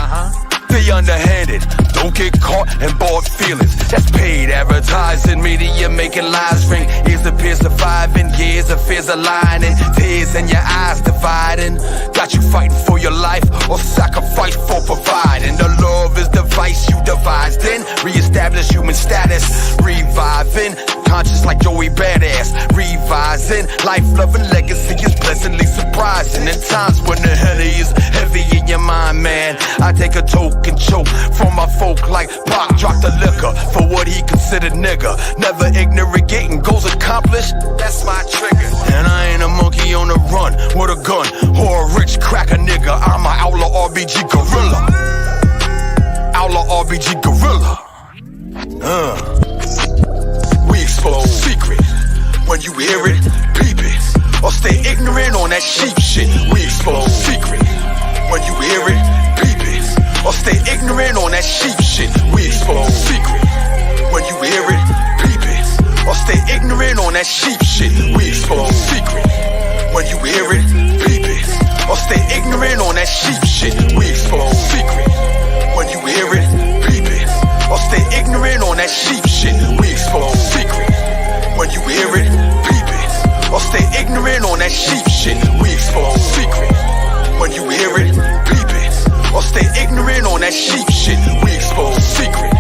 They underhanded, don't get caught in bald feelings. That's paid advertising, media making lies ring. Ears appear surviving, years of fears aligning, tears in your eyes dividing. Got you fighting for your life or sacrifice for providing. The love is the vice you devised in. Reestablish human status, reviving. Conscious like Joey Badass, revising. Life-loving legacy is pleasantly surprising. In times when the Henny is heavy in your mind, man, I take a toke and choke from my folk like Pac dropped the liquor for what he considered nigga. Never ignorant, getting goals accomplished, that's my trigger. And I ain't a monkey on the run with a gun or a rich cracker nigga. I'm an outlaw RBG gorilla. Outlaw RBG gorilla. We expose secret. When you hear it, peep it, or stay ignorant on that sheep shit. We expose secret. When you hear it, peep it, or stay ignorant on that sheep shit. We expose secret. When you hear it, peep it, or stay ignorant on that sheep shit. We expose secret. When you hear it, peep it, or stay ignorant on that sheep shit. We expose secret. When you hear it, peep it, or stay ignorant on that sheep shit. We expose secret. When you hear it, peep it, or stay ignorant on that sheep shit. We expose secret. When you hear it, peep it, or stay ignorant on that sheep shit. We expose secret.